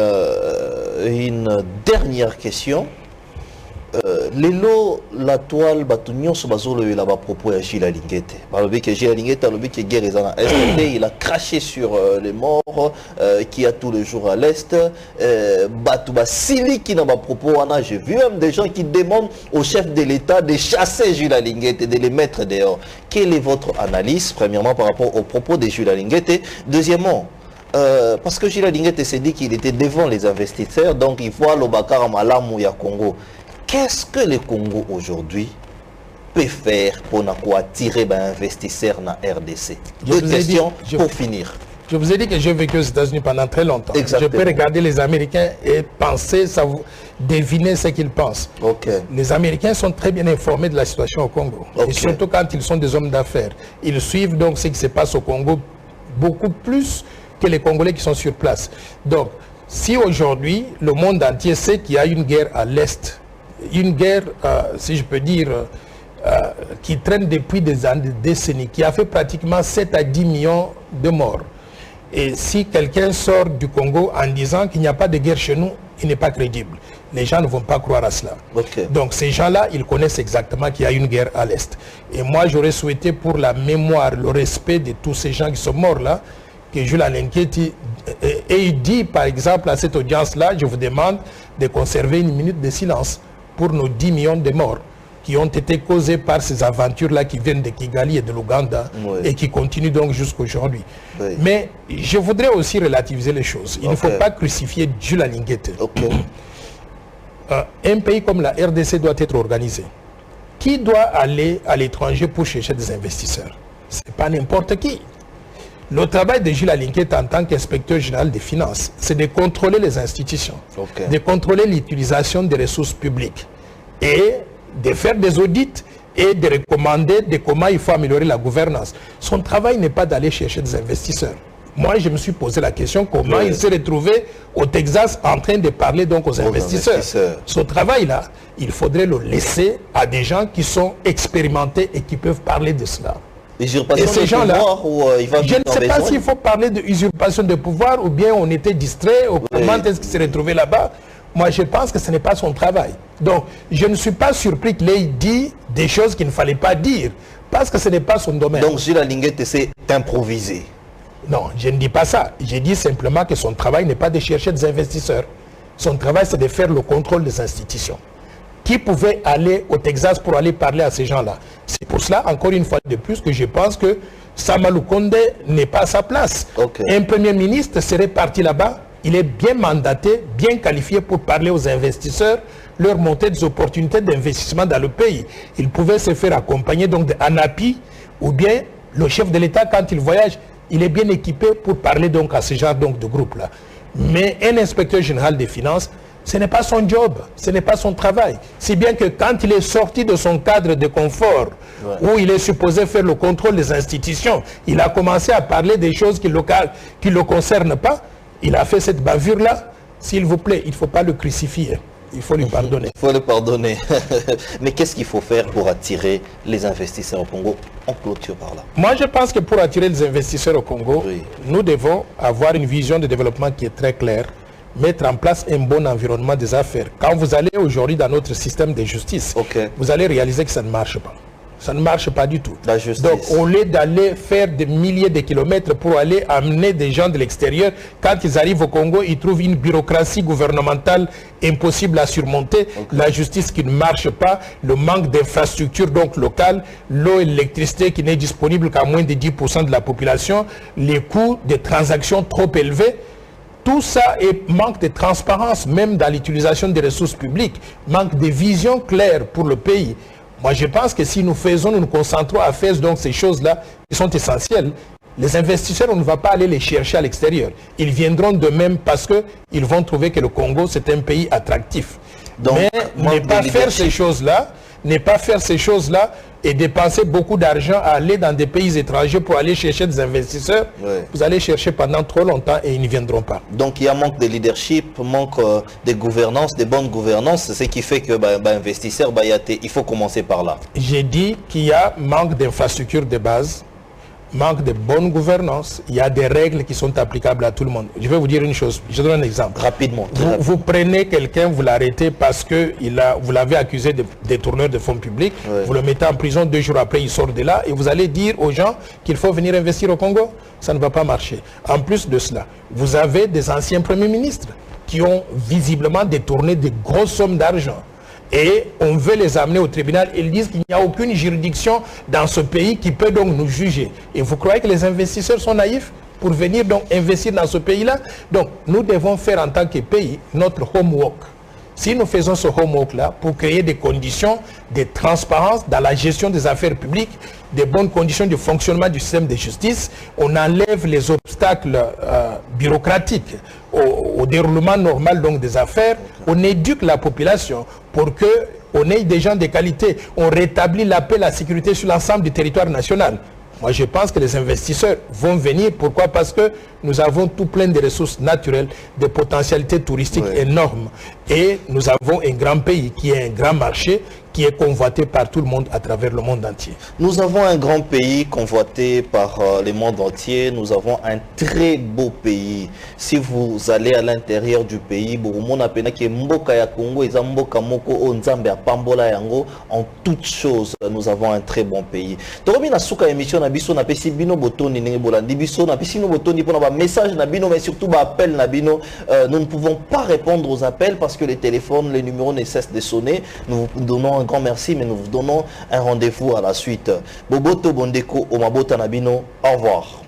une dernière question. Lelo, la toile, il a propos à Gilles Alinguete. Il a craché sur les morts qui a tous les jours à l'Est. J'ai vu même des gens qui demandent au chef de l'État de chasser Gilles Alinguete et de les mettre dehors. Quelle est votre analyse, premièrement, par rapport aux propos de Gilles Alinguete? Deuxièmement, parce que Gilles Alinguete s'est dit qu'il était devant les investisseurs, donc il voit le Bakar Malamou ya Congo. Qu'est-ce que le Congo aujourd'hui peut faire pour attirer les investisseurs dans la RDC? Deux questions pour finir. Je vous ai dit que j'ai vécu aux États-Unis pendant très longtemps. Exactement. Je peux regarder les Américains et penser, deviner ce qu'ils pensent. Okay. Les Américains sont très bien informés de la situation au Congo. Okay. Et surtout quand ils sont des hommes d'affaires. Ils suivent donc ce qui se passe au Congo beaucoup plus que les Congolais qui sont sur place. Donc, si aujourd'hui, le monde entier sait qu'il y a une guerre à l'Est, une guerre, si je peux dire, qui traîne depuis des années, des décennies, qui a fait pratiquement 7 à 10 millions de morts. Et si quelqu'un sort du Congo en disant qu'il n'y a pas de guerre chez nous, il n'est pas crédible. Les gens ne vont pas croire à cela. Okay. Donc ces gens-là, ils connaissent exactement qu'il y a une guerre à l'Est. Et moi, j'aurais souhaité pour la mémoire, le respect de tous ces gens qui sont morts là, que Jules Alenqueti ait dit, par exemple, à cette audience-là, je vous demande de conserver une minute de silence pour nos 10 millions de morts qui ont été causés par ces aventures-là qui viennent de Kigali et de l'Ouganda, oui, et qui continuent donc jusqu'à aujourd'hui. Oui. Mais je voudrais aussi relativiser les choses. Il ne faut pas crucifier Jules Alenqueti. Un pays comme la RDC doit être organisé. Qui doit aller à l'étranger pour chercher des investisseurs? Ce n'est pas n'importe qui. Le travail de Jules Alenqueti en tant qu'inspecteur général des finances, c'est de contrôler les institutions, de contrôler l'utilisation des ressources publiques et de faire des audits et de recommander de comment il faut améliorer la gouvernance. Son travail n'est pas d'aller chercher des investisseurs. Moi, je me suis posé la question comment il s'est retrouvé au Texas en train de parler donc aux investisseurs. Ce travail-là, il faudrait le laisser à des gens qui sont expérimentés et qui peuvent parler de cela. Et ces gens-là, je ne sais pas s'il faut parler d'usurpation de pouvoir ou bien on était distrait, ou comment est-ce qu'il s'est retrouvé là-bas. Moi, je pense que ce n'est pas son travail. Donc, je ne suis pas surpris qu'il ait dit des choses qu'il ne fallait pas dire, parce que ce n'est pas son domaine. Donc, Jules Alenqueti, c'est improvisé. Non, je ne dis pas ça. Je dis simplement que son travail n'est pas de chercher des investisseurs. Son travail, c'est de faire le contrôle des institutions. Qui pouvait aller au Texas pour aller parler à ces gens-là? C'est pour cela, encore une fois de plus, que je pense que Samalou Konde n'est pas à sa place. Un premier ministre serait parti là-bas. Il est bien mandaté, bien qualifié pour parler aux investisseurs, leur montrer des opportunités d'investissement dans le pays. Il pouvait se faire accompagner donc d'ANAPI ou bien le chef de l'État quand il voyage, il est bien équipé pour parler donc à ce genre donc de groupe-là. Mais un inspecteur général des finances, ce n'est pas son job, ce n'est pas son travail. Si bien que quand il est sorti de son cadre de confort, où il est supposé faire le contrôle des institutions, il a commencé à parler des choses qui ne le concernent pas. Il a fait cette bavure-là. S'il vous plaît, il ne faut pas le crucifier. Il faut lui pardonner. Il faut le pardonner. Mais qu'est-ce qu'il faut faire pour attirer les investisseurs au Congo? On clôture par là. Moi, je pense que pour attirer les investisseurs au Congo, nous devons avoir une vision de développement qui est très claire, mettre en place un bon environnement des affaires. Quand vous allez aujourd'hui dans notre système de justice, vous allez réaliser que ça ne marche pas. Ça ne marche pas du tout. Donc, au lieu d'aller faire des milliers de kilomètres pour aller amener des gens de l'extérieur, quand ils arrivent au Congo, ils trouvent une bureaucratie gouvernementale impossible à surmonter, la justice qui ne marche pas, le manque d'infrastructures donc locales, l'eau et l'électricité qui n'est disponible qu'à moins de 10% de la population, les coûts de transactions trop élevés. Tout ça est manque de transparence, même dans l'utilisation des ressources publiques, manque de vision claire pour le pays. Moi, je pense que si nous nous concentrons à faire donc ces choses-là qui sont essentielles, les investisseurs, on ne va pas aller les chercher à l'extérieur. Ils viendront de même parce qu'ils vont trouver que le Congo, c'est un pays attractif. Donc, mais ne pas faire ces choses-là, et dépenser beaucoup d'argent à aller dans des pays étrangers pour aller chercher des investisseurs, vous allez chercher pendant trop longtemps et ils ne viendront pas. Donc il y a manque de leadership, manque de gouvernance, de bonne gouvernance, ce qui fait que investisseurs, il faut commencer par là. J'ai dit qu'il y a manque d'infrastructures de base, manque de bonne gouvernance, il y a des règles qui sont applicables à tout le monde. Je vais vous dire une chose, je donne un exemple. Rapidement. Vous prenez quelqu'un, vous l'arrêtez parce que vous l'avez accusé de détourneur de fonds publics, vous le mettez en prison, 2 jours après il sort de là et vous allez dire aux gens qu'il faut venir investir au Congo. Ça ne va pas marcher. En plus de cela, vous avez des anciens premiers ministres qui ont visiblement détourné de grosses sommes d'argent. Et on veut les amener au tribunal. Ils disent qu'il n'y a aucune juridiction dans ce pays qui peut donc nous juger. Et vous croyez que les investisseurs sont naïfs pour venir donc investir dans ce pays-là? Donc, nous devons faire en tant que pays notre homework. Si nous faisons ce homework-là pour créer des conditions de transparence dans la gestion des affaires publiques, des bonnes conditions de fonctionnement du système de justice, on enlève les obstacles bureaucratiques au déroulement normal donc, des affaires, on éduque la population pour qu'on ait des gens de qualité, on rétablit la paix et la sécurité sur l'ensemble du territoire national. Moi, je pense que les investisseurs vont venir. Pourquoi? Parce que nous avons tout plein de ressources naturelles, de potentialités touristiques énormes. Et nous avons un grand pays qui est un grand marché, qui est convoité par tout le monde à travers le monde entier. Nous avons un grand pays convoité par le monde entier. Nous avons un très beau pays. Si vous allez à l'intérieur du pays, en toutes choses, nous avons un très bon pays. Mais surtout nous ne pouvons pas répondre aux appels parce que les téléphones, les numéros ne cessent de sonner. Nous vous donnons un grand merci, mais nous vous donnons un rendez-vous à la suite. Boboto Bondeko Omabota Nabino, au revoir.